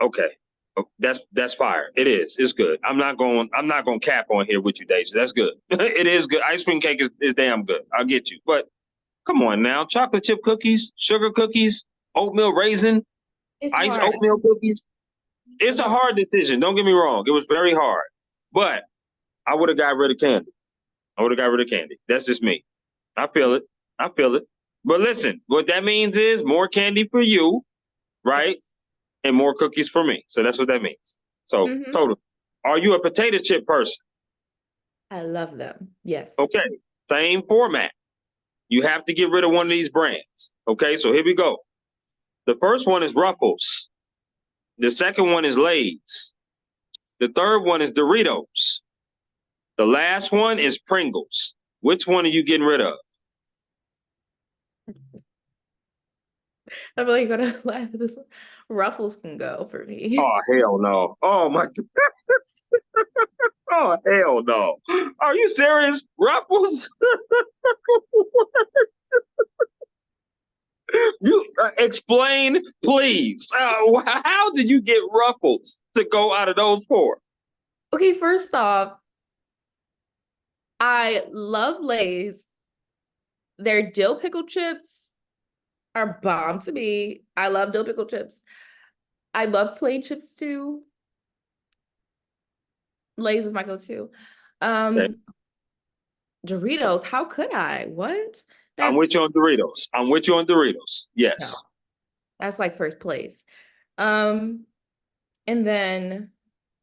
S1: Okay. Oh, that's fire. It is. It's good. I'm not going cap on here with you, Daisy. That's good. It is good. Ice cream cake is damn good. I'll get you. But come on now. Chocolate chip cookies, sugar cookies, oatmeal raisin,
S2: It's
S1: ice
S2: hard.
S1: oatmeal cookies. It's a hard decision. Don't get me wrong. It was very hard. But I would have got rid of candy. I would have got rid of candy. That's just me. I feel it. I feel it. But listen, what that means is more candy for you, right?
S2: Yes.
S1: And more cookies for me. So that's what that means. So
S2: Hmm.
S1: total. Are you a potato chip person?
S2: I love them. Yes.
S1: Okay. Same format. You have to get rid of one of these brands. Okay. So here we go. The first one is Ruffles. The second one is Lay's. The third one is Doritos. The last one is Pringles. Which one are you getting rid of?
S2: I feel like you're gonna laugh at this one. Ruffles can go for me.
S1: Oh hell no! Oh my goodness! Oh hell no! Are you serious? Ruffles? You explain, please. How did you get Ruffles to go out of those four?
S2: Okay, first off, I love Lay's. Their dill pickle chips are bomb to me. I love dill pickle chips. I love plain chips too. Lay's is my go-to.
S1: Okay.
S2: Doritos, how could I? What?
S1: I'm with
S2: That's
S1: you on Doritos. I'm with you on Doritos.
S2: no,
S1: Yes.
S2: that's like first place. Um, and then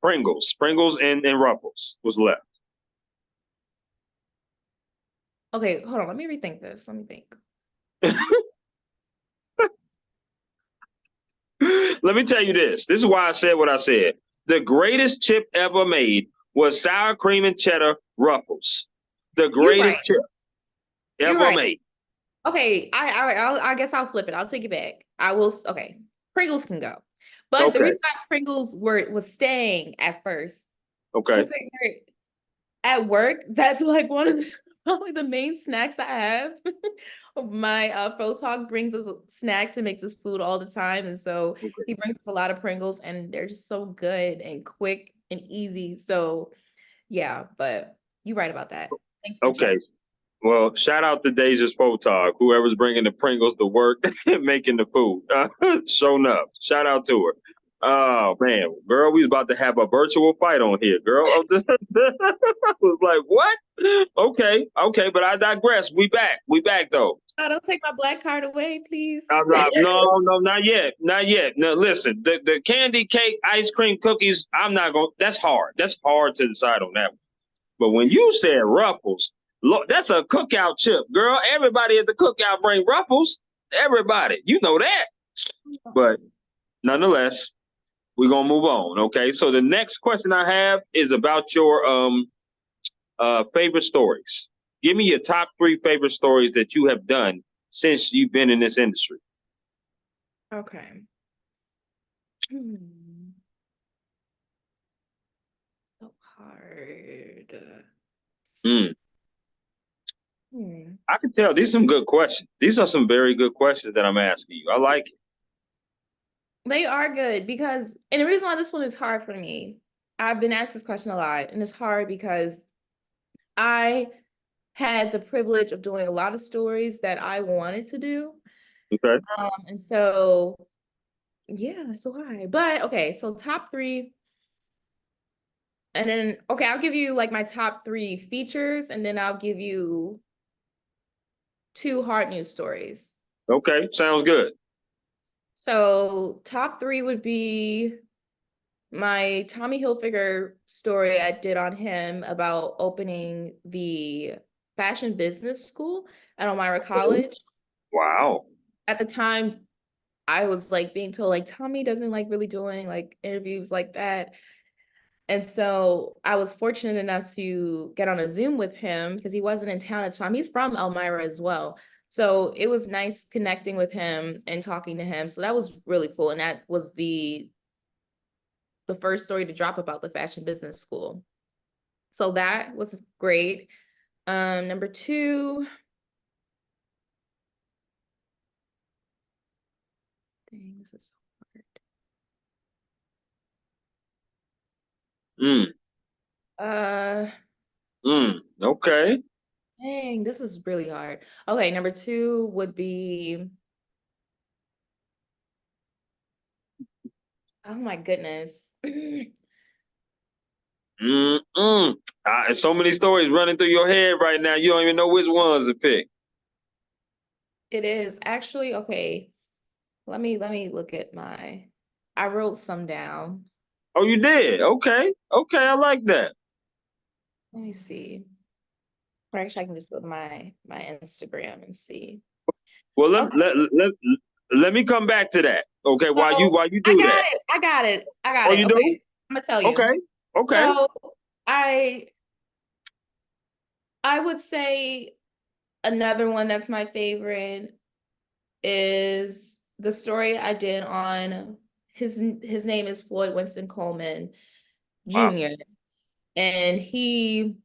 S1: Pringles and Ruffles was left.
S2: okay, hold on, let me rethink this. Let me think.
S1: Let me tell you this. This is why I said what I said. The greatest chip ever made was sour cream and cheddar Ruffles. The
S2: You're right.
S1: greatest chip
S2: You're
S1: ever
S2: right.
S1: made.
S2: Okay, I guess I'll flip it. I'll take it back. I will. Okay, Pringles can go, but the
S1: Okay.
S2: reason why Pringles was staying at first
S1: Okay.
S2: because they were at work. That's like one of probably the main snacks I have. My photog brings us snacks and makes us food all the time, and so
S1: Okay.
S2: he brings us a lot of Pringles, and they're just so good and quick and easy. So yeah, but you're right about that. Thanks for checking.
S1: Okay. Well, shout out to Dejah's photog, whoever's bringing the Pringles to work and making the food. Showing up. Shout out to her. Oh man, girl, we was about to have a virtual fight on here, girl. I was like, what? Okay, but I digress. We back though.
S2: Oh, don't take my black card away, please.
S1: I'm not, no, not yet, not yet. No, listen, the candy cake, ice cream, cookies. I'm not going. That's hard. That's hard to decide on that one. But when you said Ruffles, look, that's a cookout chip, girl. Everybody at the cookout bring Ruffles. Everybody, you know that. But nonetheless, we're gonna move on. Okay. So the next question I have is about your favorite stories. Give me your top three favorite stories that you have done since you've been in this industry.
S2: Okay. So hard.
S1: Mm.
S2: Hmm.
S1: I can tell these are some good questions. These are some very good questions that I'm asking you. I like it.
S2: They are good because, and the reason why this one is hard for me, I've been asked this question a lot, and it's hard because I had the privilege of doing a lot of stories that I wanted to do.
S1: Okay.
S2: And so, yeah, that's so hard. But okay, so top three, and then, okay, I'll give you like my top three features, and then I'll give you two hard news stories.
S1: Okay. Sounds good.
S2: So, top three would be my Tommy Hilfiger story I did on him about opening the fashion business school at Elmira College.
S1: Wow.
S2: At the time, I was like being told like Tommy doesn't like really doing like interviews like that. And so I was fortunate enough to get on a Zoom with him because he wasn't in town at the time. He's from Elmira as well. So it was nice connecting with him and talking to him. So that was really cool. And that was the first story to drop about the fashion business school. So that was great. Number two. Dang, this is so
S1: Mm.
S2: hard.
S1: Okay.
S2: Dang, this is really hard. Okay, number two would be, oh my goodness.
S1: Mm-mm. So many stories running through your head right now. You don't even know which ones to pick.
S2: It is actually okay. Let me look at I wrote some down.
S1: Oh, you did? Okay. Okay. I like that.
S2: Let me see. Or actually I can just go to my Instagram and see.
S1: Well,
S2: Okay,
S1: let me come back to that. Okay.
S2: so
S1: While you
S2: I
S1: do
S2: got
S1: that.
S2: it. I got it. I got
S1: Oh,
S2: it.
S1: you do?
S2: Okay. I'm gonna tell you.
S1: Okay. Okay.
S2: So I I would say another one that's my favorite is the story I did on his name is Floyd Winston Coleman
S1: Wow.
S2: Jr. and he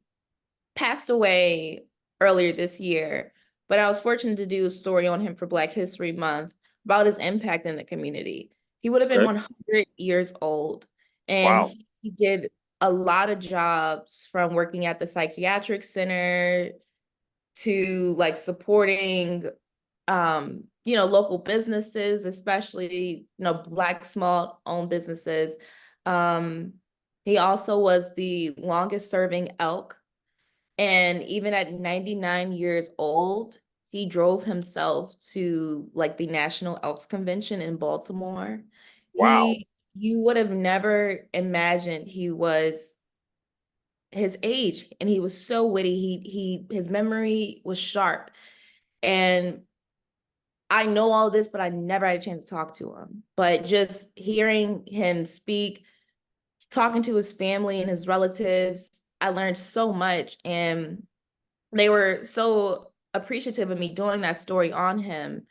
S2: passed away earlier this year. But I was fortunate to do a story on him for Black History Month about his impact in the community. He would have been
S1: Okay.
S2: 100 years old, and
S1: Wow.
S2: he did a lot of jobs from working at the psychiatric center to like supporting local businesses, especially, Black small owned businesses. Um, he also was the longest serving elk. And even at 99 years old, he drove himself to like the National Elks Convention in Baltimore.
S1: Wow.
S2: You would have never imagined he was his age, and he was so witty. His memory was sharp. And I know all this, but I never had a chance to talk to him. But just hearing him speak, talking to his family and his relatives, I learned so much. And they were so appreciative of me doing that story on him.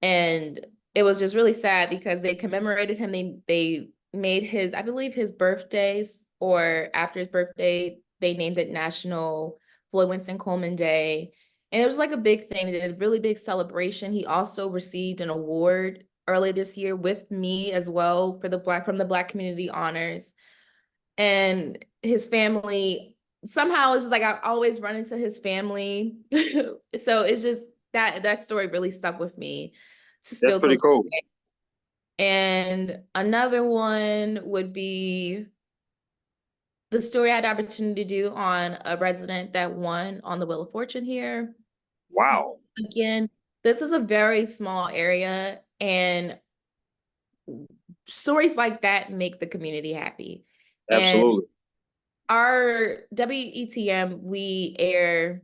S2: And it was just really sad because they commemorated him. They made his, I believe his birthdays, or after his birthday, they named it National Floyd Winston Coleman Day. And it was like a big thing. They did a really big celebration. He also received an award early this year with me as well for from the Black Community Honors. And his family, somehow it's just like I always run into his family. So it's just that story really stuck with me
S1: That's
S2: still to
S1: pretty
S2: this
S1: cool.
S2: day. And another one would be the story I had the opportunity to do on a resident that won on the Wheel of Fortune here.
S1: Wow.
S2: Again, this is a very small area, and stories like that make the community happy. And
S1: Absolutely.
S2: our WETM, we air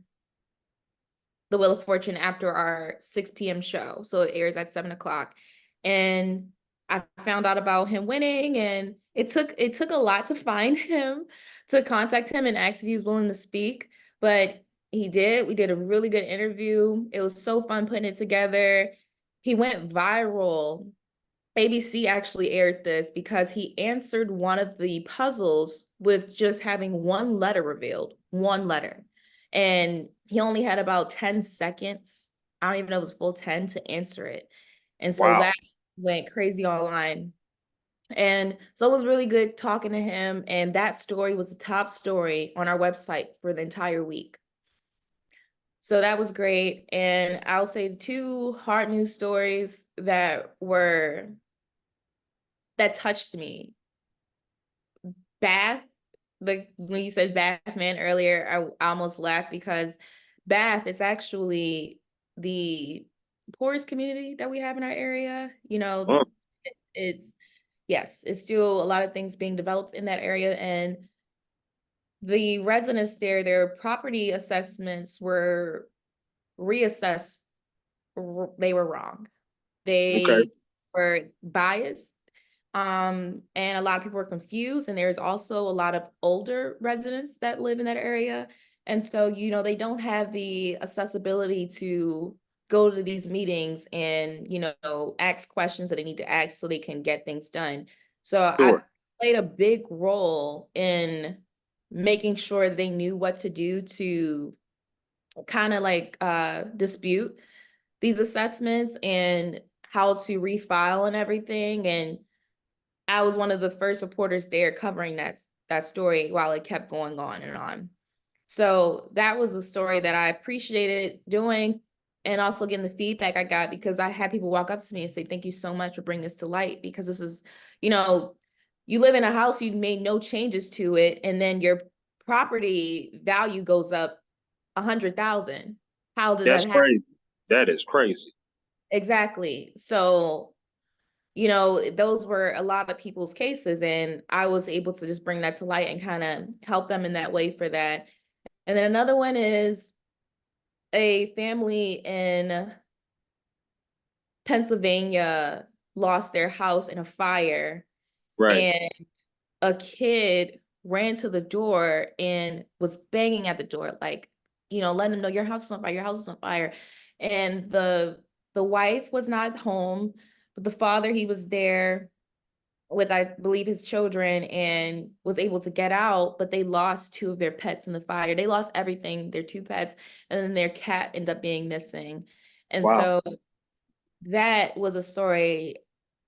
S2: the Wheel of Fortune after our 6 p.m. show. So it airs at 7 o'clock. And I found out about him winning, and it took a lot to find him, to contact him and ask if he was willing to speak. But he did. We did a really good interview. It was so fun putting it together. He went viral. ABC actually aired this because he answered one of the puzzles with just having one letter revealed, one letter. And he only had about 10 seconds. I don't even know if it was full 10 to answer it. And so
S1: Wow.
S2: that went crazy online. And so it was really good talking to him. And that story was the top story on our website for the entire week. So that was great. And I'll say two hard news stories that touched me. Bath, like when you said Batman earlier, I almost laughed because Bath is actually the poorest community that we have in our area.
S1: Huh.
S2: It's, yes, it's still a lot of things being developed in that area. And the residents there, their property assessments were reassessed. They were wrong.
S1: Okay.
S2: They were biased. And a lot of people are confused, and there's also a lot of older residents that live in that area. And so, they don't have the accessibility to go to these meetings and, ask questions that they need to ask so they can get things done. So I
S1: Sure.
S2: played a big role in making sure they knew what to do to kind of like dispute these assessments and how to refile and everything. And I was one of the first reporters there covering that story while it kept going on and on. So that was a story that I appreciated doing, and also getting the feedback I got, because I had people walk up to me and say, "Thank you so much for bringing this to light," because this is, you live in a house, you made no changes to it, and then your property value goes up 100,000. How did
S1: That's
S2: that happen?
S1: crazy. That is crazy.
S2: Exactly. So those were a lot of people's cases, and I was able to just bring that to light and kind of help them in that way for that. And then another one is a family in Pennsylvania lost their house in a fire,
S1: Right.
S2: and a kid ran to the door and was banging at the door, like, letting them know your house is on fire, your house is on fire. And the wife was not home. But the father, he was there with, I believe, his children and was able to get out, but they lost two of their pets in the fire. They lost everything, their two pets, and then their cat ended up being missing. And
S1: Wow.
S2: so that was a story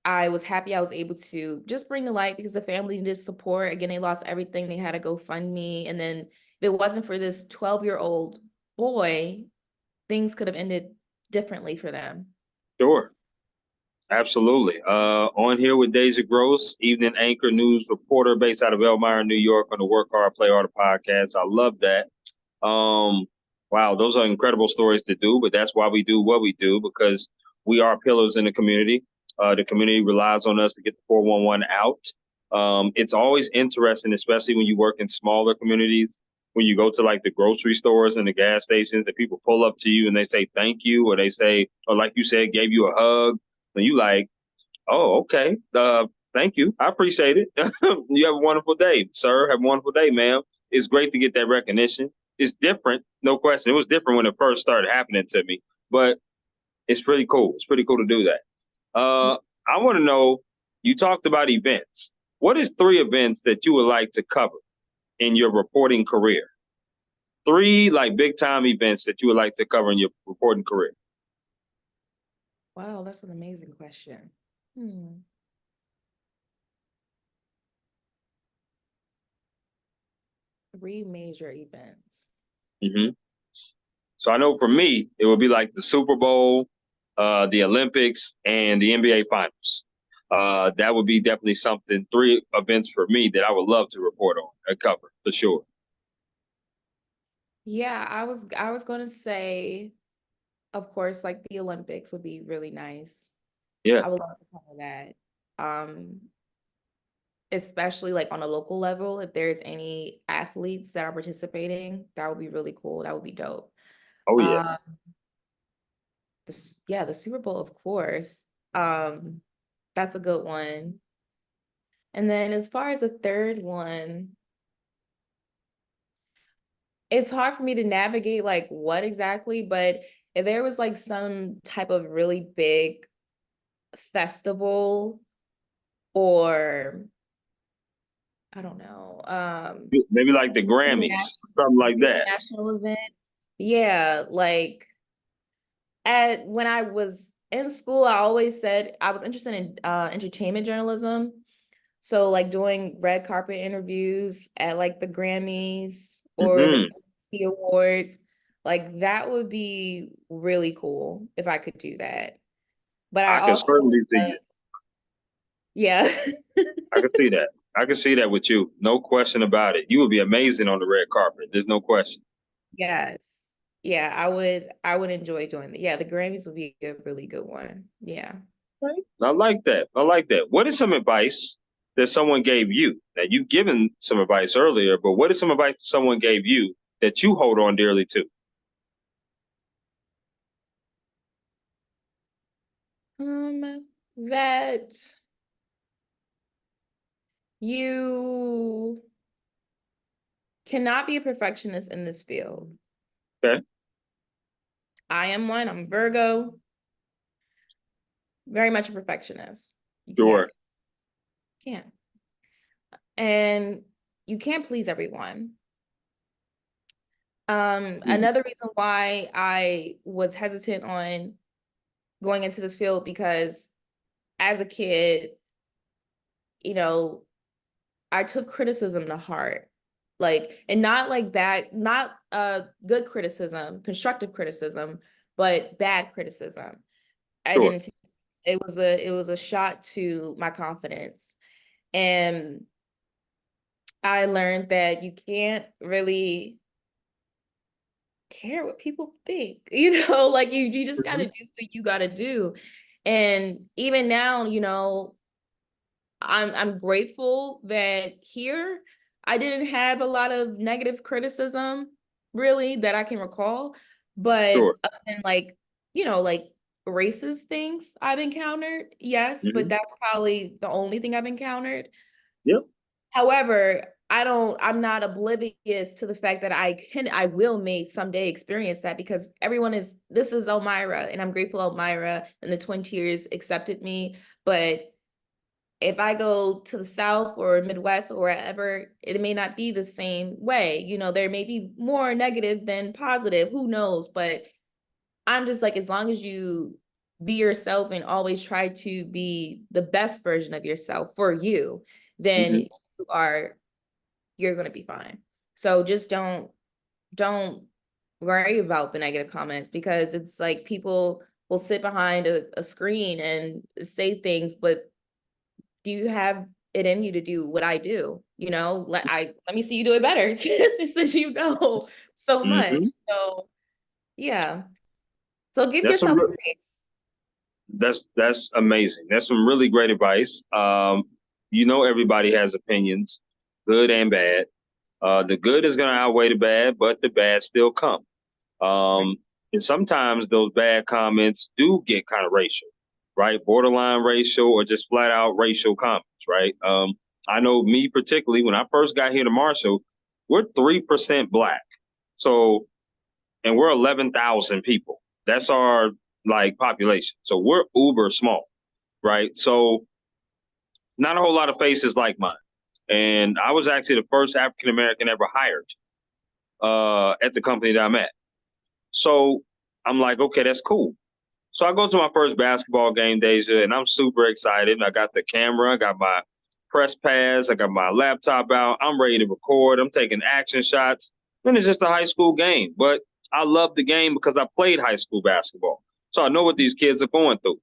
S2: I was happy I was able to just bring to light because the family needed support. Again, they lost everything. They had to go fund me. And then if it wasn't for this 12-year-old boy, things could have ended differently for them.
S1: Sure. Absolutely. On here with Dejah Gross, evening anchor news reporter based out of Elmira, New York, on the Work Hard, Play Harder podcast. I love that. Wow, those are incredible stories to do, but that's why we do what we do, because we are pillars in the community. The community relies on us to get the 411 out. It's always interesting, especially when you work in smaller communities, when you go to like the grocery stores and the gas stations, that people pull up to you and they say thank you, or they say, or like you said, gave you a hug. And you like, oh, okay. Thank you. I appreciate it. You have a wonderful day, sir. Have a wonderful day, ma'am. It's great to get that recognition. It's different, no question. It was different when it first started happening to me, but it's pretty cool. It's pretty cool to do that. I want to know, you talked about events. What is 3 events that you would like to cover in your reporting career? 3 like big time events that you would like to cover in your reporting career.
S2: Wow, that's an amazing question. 3 major events.
S1: Mm-hmm. So I know for me, it would be like the Super Bowl, the Olympics, and the NBA Finals. That would be definitely something, 3 events for me that I would love to report on and cover for sure.
S2: Yeah, I was going to say, of course, like the Olympics would be really nice.
S1: Yeah.
S2: I would love to cover that. Especially like on a local level, if there's any athletes that are participating, that would be really cool. That would be dope.
S1: Oh yeah.
S2: Yeah, the Super Bowl, of course. That's a good one. And then as far as a third one, it's hard for me to navigate like what exactly, but if there was like some type of really big festival, or I don't know,
S1: Maybe like the Grammys, something like that.
S2: international event. Yeah, like when I was in school, I always said I was interested in entertainment journalism. So like doing red carpet interviews at like the Grammys or the
S1: Mm-hmm.
S2: BET Awards, like that would be really cool if I could do that. But I
S1: I can
S2: also,
S1: certainly see you.
S2: yeah.
S1: I can see that. I can see that with you. No question about it. You would be amazing on the red carpet. There's no question.
S2: Yes. Yeah, I would enjoy doing that. Yeah, the Grammys would be a really good one. Yeah.
S1: I like that. I like that. What is some advice that someone gave you? Now, you've given some advice earlier, but what is some advice someone gave you that you hold on dearly to?
S2: That you cannot be a perfectionist in this field.
S1: Okay.
S2: I am one. I'm Virgo. Very much a perfectionist. You
S1: Sure.
S2: can't. And you can't please everyone. Another reason why I was hesitant on going into this field, because as a kid, you know, I took criticism to heart. Like, and not like bad, not good criticism, constructive criticism, but bad criticism. I
S1: Sure.
S2: didn't, it was a shot to my confidence. And I learned that you can't really care what people think, like you just got to
S1: Mhm.
S2: do what you got to do. And even now, I'm grateful that here I didn't have a lot of negative criticism really that I can recall, but
S1: Sure.
S2: other than like, like racist things I've encountered, yes, but
S1: Hmm.
S2: that's probably the only thing I've encountered.
S1: Yep.
S2: However, I'm not oblivious to the fact that I will may someday experience that, because this is Elmira, and I'm grateful Elmira and the Twin Tiers accepted me. But if I go to the South or Midwest or wherever, it may not be the same way. There may be more negative than positive, who knows? But I'm just like, as long as you be yourself and always try to be the best version of yourself for you, then
S1: Mhm.
S2: you're going to be fine. So just don't worry about the negative comments, because it's like people will sit behind a screen and say things, but do you have it in you to do what I do? Let me see you do it better, since you know so much.
S1: Mhm.
S2: So yeah. So give
S1: That's some
S2: yourself
S1: re-
S2: grace.
S1: that's amazing. That's some really great advice. Everybody has opinions, good and bad. The good is going to outweigh the bad, but the bad still come.
S2: Right.
S1: And sometimes those bad comments do get kind of racial, right? Borderline racial or just flat out racial comments, right? I know me particularly, when I first got here to Marshall, we're 3% black. So, and we're 11,000 people. That's our like population. So we're uber small, right? So not a whole lot of faces like mine. And I was actually the first African American ever hired at the company that I'm at. So I'm like, okay, that's cool. So I go to my first basketball game, Dejah, and I'm super excited. I got the camera, I got my press pass, I got my laptop out. I'm ready to record. I'm taking action shots. And it's just a high school game. But I love the game because I played high school basketball. So I know what these kids are going through.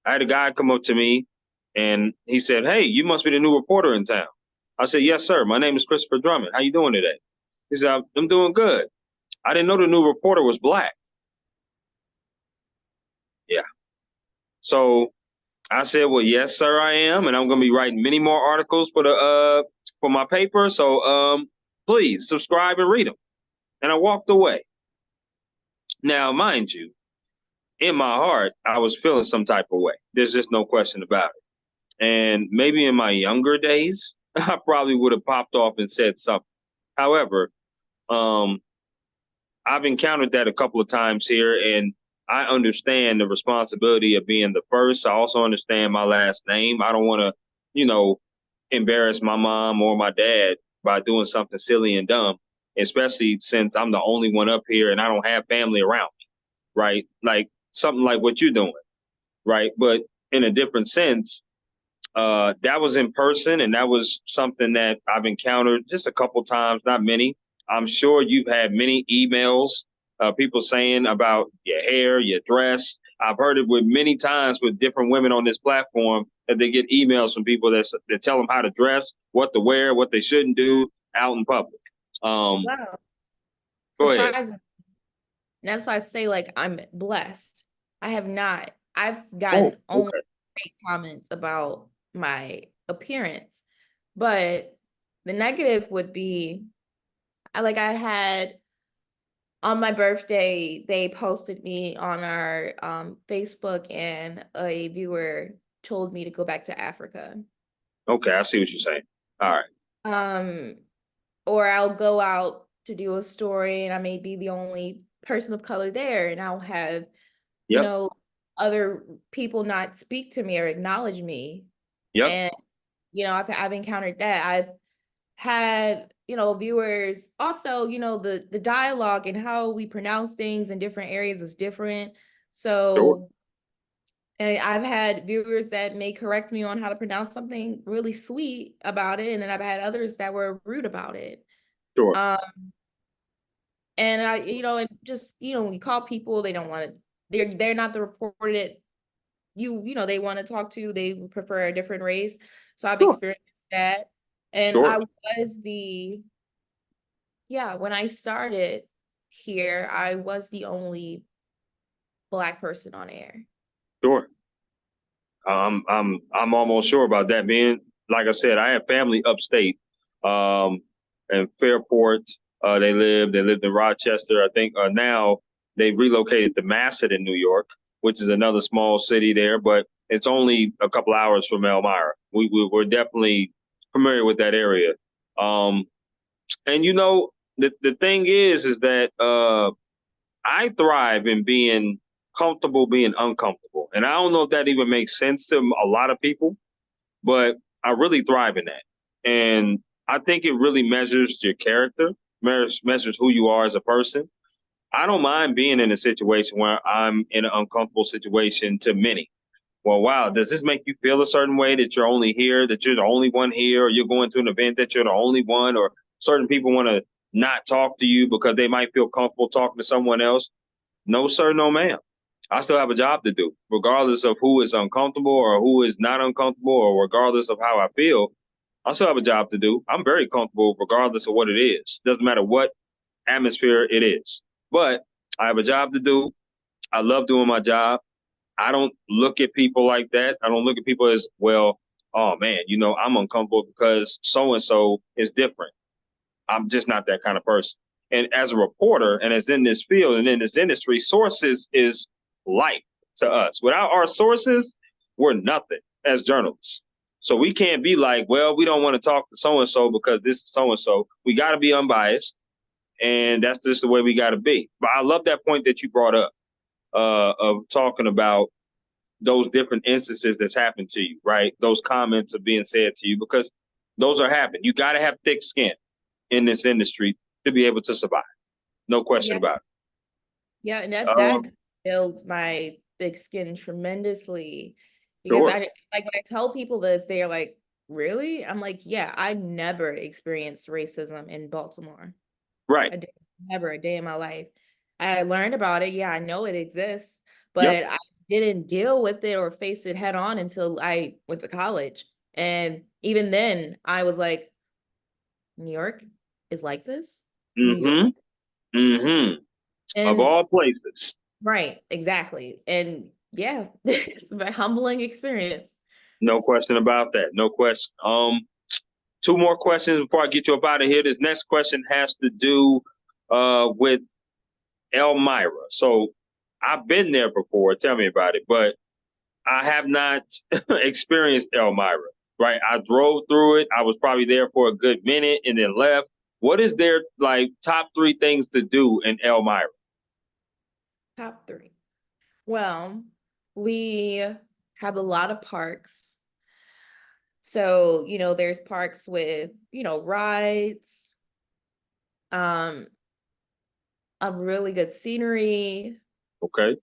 S1: I had a guy come up to me and he said, "Hey, you must be the new reporter in town." I said, "Yes, sir. My name is Christopher Drummond. How you doing today?" He said, "I'm doing good." I didn't know the new reporter was black. Yeah. So I said, "Well, yes, sir, I am, and I'm going to be writing many more articles for my paper. So please subscribe and read them." And I walked away. Now, mind you, in my heart, I was feeling some type of way. There's just no question about it. And maybe in my younger days, I probably would have popped off and said something. However, um, I've encountered that a couple of times here, and I understand the responsibility of being the first. I also understand my last name. I don't want to, you know, embarrass my mom or my dad by doing something silly and dumb, especially since I'm the only one up here and I don't have family around me, right? Like something like what you're doing, right? But in a different sense, that was in person, and that was something that I've encountered just a couple times, not many. I'm sure you've had many emails, people saying about your hair, your dress. I've heard it with many times with different women on this platform that they get emails from people that tell them how to dress, what to wear, what they shouldn't do out in public. Um,
S2: Wow.
S1: Go ahead.
S2: Surprising. That's why I say, like, I'm blessed. I've
S1: Oh,
S2: gotten only
S1: okay.
S2: great comments about my appearance, but the negative would be, I had on my birthday, they posted me on our Facebook, and a viewer told me to go back to Africa.
S1: Okay, I see what you're saying. All right.
S2: Um, or I'll go out to do a story and I may be the only person of color there, and I'll have, you
S1: Yep.
S2: know, other people not speak to me or acknowledge me.
S1: Yep.
S2: And, I've encountered that. I've had, viewers also, the dialogue and how we pronounce things in different areas is different.
S1: Sure.
S2: So, and I've had viewers that may correct me on how to pronounce something really sweet about it, and then I've had others that were rude about it.
S1: Sure.
S2: Um, and and just, when you call people, they don't want to, they're not the reporter that they want to talk to. They prefer a different race. So I've
S1: Sure.
S2: experienced that. And
S1: Sure.
S2: I was when I started here, I was the only Black person on air.
S1: Sure. I'm almost sure about that. Being like I said, I have family upstate, um, in Fairport. They lived in Rochester. I think now they relocated to Macedon, New York, which is another small city there, but it's only a couple hours from Elmira. We're definitely familiar with that area. And the thing is that I thrive in being comfortable, being uncomfortable. And I don't know if that even makes sense to a lot of people, but I really thrive in that. And I think it really measures your character, measures who you are as a person. I don't mind being in a situation where I'm in an uncomfortable situation to many. Well, wow, does this make you feel a certain way that you're only here, that you're the only one here, or you're going to an event that you're the only one, or certain people want to not talk to you because they might feel comfortable talking to someone else? No, sir, no, ma'am. I still have a job to do, regardless of who is uncomfortable or who is not uncomfortable, or regardless of how I feel. I still have a job to do. I'm very comfortable regardless of what it is. Doesn't matter what atmosphere it is. But I have a job to do. I love doing my job. I don't look at people like that. I don't look at people as, well, oh man, I'm uncomfortable because so and so is different. I'm just not that kind of person. And as a reporter and as in this field and in this industry, sources is life to us. Without our sources, we're nothing as journalists. So we can't be like, well, we don't want to talk to so and so because this is so and so. We got to be unbiased, and that's just the way we got to be. But I love that point that you brought up of talking about those different instances that's happened to you, right? Those comments are being said to you because those are happening. You got to have thick skin in this industry to be able to survive. No question
S2: Yeah.
S1: about it.
S2: Yeah, and that
S1: Um,
S2: builds my thick skin tremendously because
S1: sure.
S2: I like when I tell people this, they're like, "Really?" I'm like, "Yeah, I never experienced racism in Baltimore.
S1: Right.
S2: I did never a day in my life. I learned about it. Yeah, I know it exists,
S1: Yep.
S2: but I didn't deal with it or face it head on until I went to college. And even then, I was like, New York is like this? New York?
S1: Mm-hmm. Mm-hmm. Of
S2: And
S1: all places.
S2: right, exactly. And yeah, it's a very humbling experience.
S1: No question about that. No question. Two more questions before I get you up out of here. This next question has to do with Elmira. So I've been there before. Tell me about it. But I have not experienced Elmira, right? I drove through it. I was probably there for a good minute and then left. What is their like top three things to do in Elmira?
S2: Top three. Well, we have a lot of parks. So, there's parks with, rides, um, a really good scenery.
S1: Okay.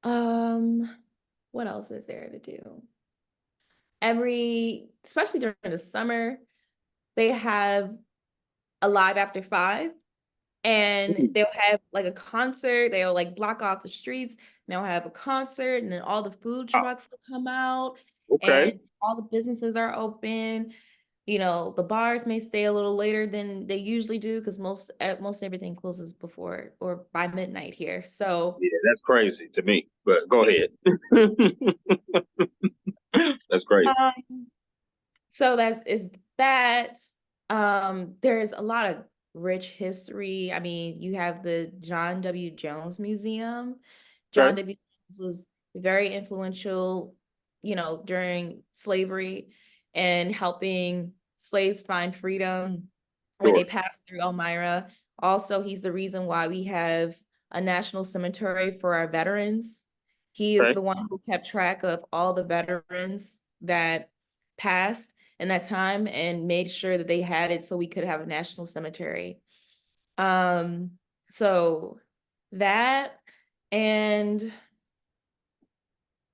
S2: Um, what else is there to do? Especially during the summer, they have a live after 5, and they'll have like a concert. They'll like block off the streets. And they'll have a concert, and then all the food
S1: Oh,
S2: trucks will come out,
S1: okay.
S2: and all the businesses are open. The bars may stay a little later than they usually do because most everything closes before or by midnight here. So
S1: Yeah, that's crazy to me. But go ahead. That's crazy.
S2: um, so that's is that there's a lot of rich history. I mean, you have the John W. Jones Museum. John
S1: Okay.
S2: W. Jones was very influential, during slavery and helping slaves find freedom when they
S1: Sure.
S2: passed through Elmira. Also, he's the reason why we have a national cemetery for our veterans. He is
S1: Okay.
S2: the one who kept track of all the veterans that passed in that time and made sure that they had it so we could have a national cemetery. Um, so that and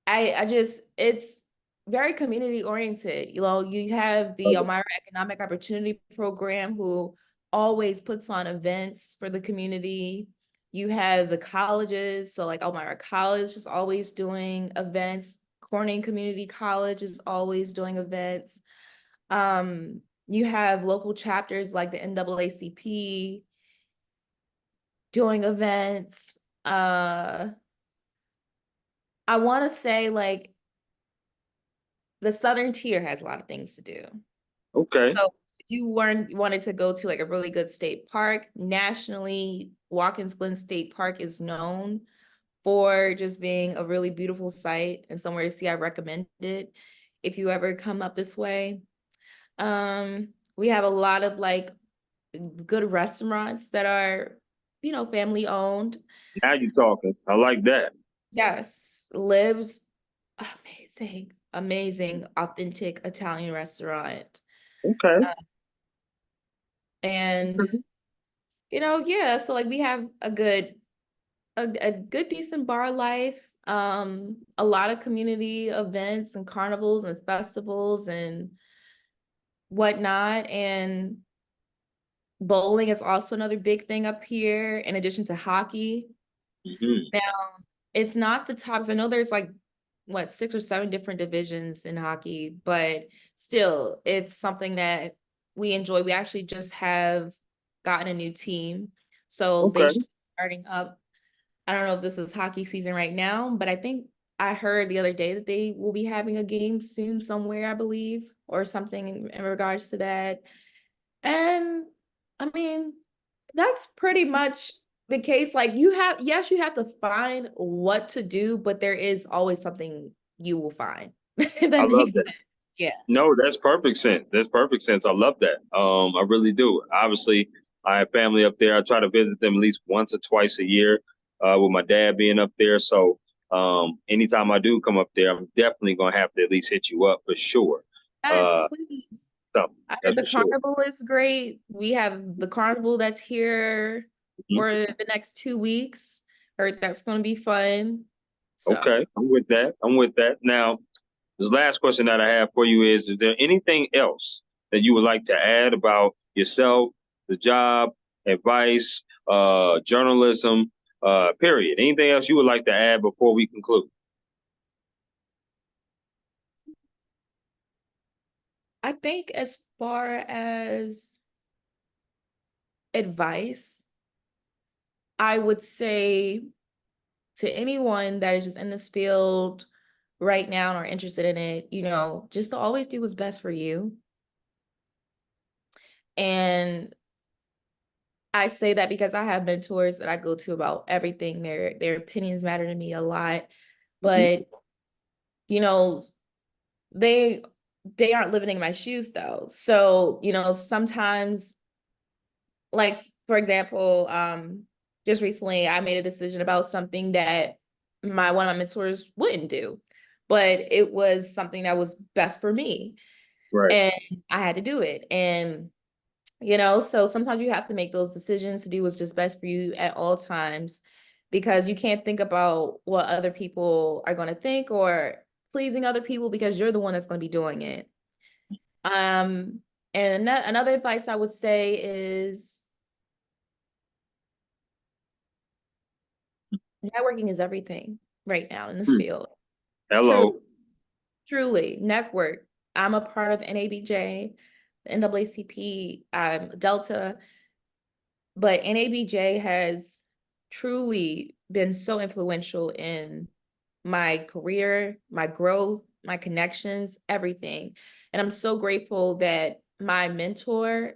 S2: I just it's very community oriented. You have the Elmira Economic Opportunity Program who always puts on events for the community. You have the colleges, so like Elmira College is always doing events. Corning Community College is always doing events. You have local chapters like the NAACP doing events. I want to say like the Southern Tier has a lot of things to do.
S1: Okay.
S2: So if you wanted to go to like a really good state park, nationally, Watkins Glen State Park is known for just being a really beautiful site and somewhere to see. I recommend it if you ever come up this way. We have a lot of like good restaurants that are, family owned.
S1: Now you're talking. I like that.
S2: Yes, Libs, amazing, amazing, authentic Italian restaurant.
S1: Okay.
S2: Uh, and yeah, so like we have a good decent bar life, a lot of community events and carnivals and festivals and whatnot. And bowling is also another big thing up here, in addition to hockey.
S1: Mm-hmm.
S2: Now, it's not the top, 'cause I know there's like what, 6 or 7 different divisions in hockey, but still, it's something that we enjoy. We actually just have gotten a new team, so they
S1: Okay.
S2: should be starting up. I don't know if this is hockey season right now, but I think I heard the other day that they will be having a game soon somewhere, I believe, or something in regards to that. And I mean, that's pretty much the case. Like yes, you have to find what to do, but there is always something you will find. If
S1: I
S2: that
S1: love
S2: makes
S1: that.
S2: sense. Yeah.
S1: No, that's perfect sense. That's perfect sense. I love that. I really do. Obviously, I have family up there. I try to visit them at least once or twice a year, with my dad being up there. So, anytime I do come up there, I'm definitely gonna have to at least hit you up for sure.
S2: Yes,
S1: Uh,
S2: please.
S1: so
S2: I heard
S1: that's
S2: the
S1: for sure.
S2: carnival is great. We have the carnival that's here
S1: Mhm.
S2: for the next 2 weeks. Heard that's going to be fun. So
S1: Okay, I'm with that. I'm with that. Now, the last question that I have for you is there anything else that you would like to add about yourself, the job, advice, journalism, period? Anything else you would like to add before we conclude?
S2: I think as far as advice, I would say to anyone that is just in this field right now or interested in it, just to always do what's best for you. And I say that because I have mentors that I go to about everything. Their opinions matter to me a lot,
S1: Mhm.
S2: but you know, they they aren't living in my shoes though. So, sometimes, like for example, just recently I made a decision about something that one of my mentors wouldn't do, but it was something that was best for me,
S1: Right.
S2: and I had to do it. And so sometimes you have to make those decisions to do what's just best for you at all times, because you can't think about what other people are going to think or pleasing other people, because you're the one that's going to be doing it. Um, and another advice I would say is networking is everything right now in this
S1: Hmm.
S2: field.
S1: Hello.
S2: True, truly, network. I'm a part of NABJ, the NAACP, Delta. But NABJ has truly been so influential in my career, my growth, my connections, everything. And I'm so grateful that my mentor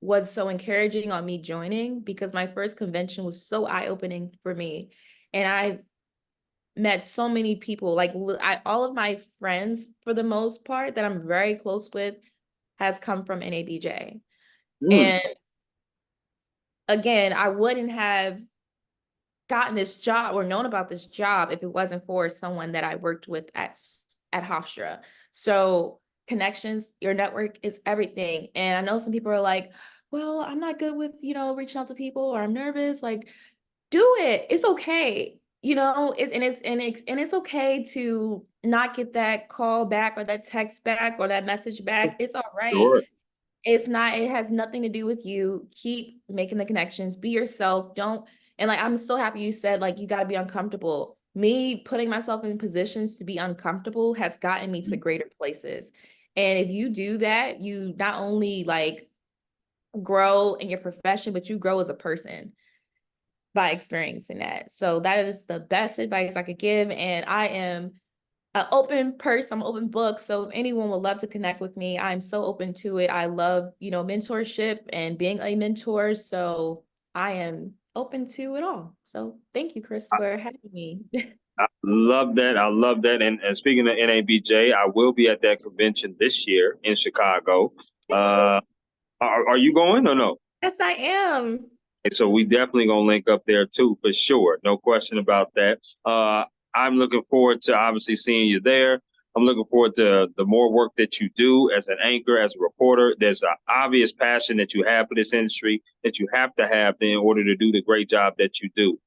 S2: was so encouraging on me joining, because my first convention was so eye-opening for me. And I've met so many people, like all of my friends, for the most part, that I'm very close with, has come from NABJ.
S1: Hmm.
S2: And again, I wouldn't have gotten this job or known about this job if it wasn't for someone that I worked with at Hofstra. So connections, your network is everything. And I know some people are like, well, I'm not good with, reaching out to people, or I'm nervous. Like, do it. It's okay. And it's okay to not get that call back or that text back or that message back. It's all right.
S1: Sure.
S2: It has nothing to do with you. Keep making the connections, be yourself. Don't, and like, I'm so happy you said, like, you got to be uncomfortable. Me putting myself in positions to be uncomfortable has gotten me to greater places. And if you do that, you not only like grow in your profession, but you grow as a person by experiencing that. So that is the best advice I could give. And I am an open person, I'm an open book. So if anyone would love to connect with me, I'm so open to it. I love, mentorship and being a mentor. So I am open to it all. So thank you, Chris, for having me.
S1: I love that. I love that. And speaking of NABJ, I will be at that convention this year in Chicago. Are you going or no?
S2: Yes, I am.
S1: And so we definitely gonna link up there too, for sure. No question about that. I'm looking forward to obviously seeing you there. I'm looking forward to the more work that you do as an anchor, as a reporter. There's an obvious passion that you have for this industry that you have to have in order to do the great job that you do.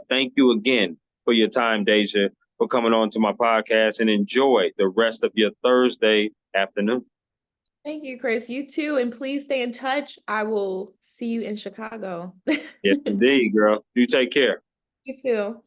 S1: Thank you again for your time, Dejah, for coming on to my podcast, and enjoy the rest of your Thursday afternoon.
S2: Thank you, Chris. You too. And please stay in touch. I will see you in Chicago.
S1: Yes, indeed, girl. You take care.
S2: You too.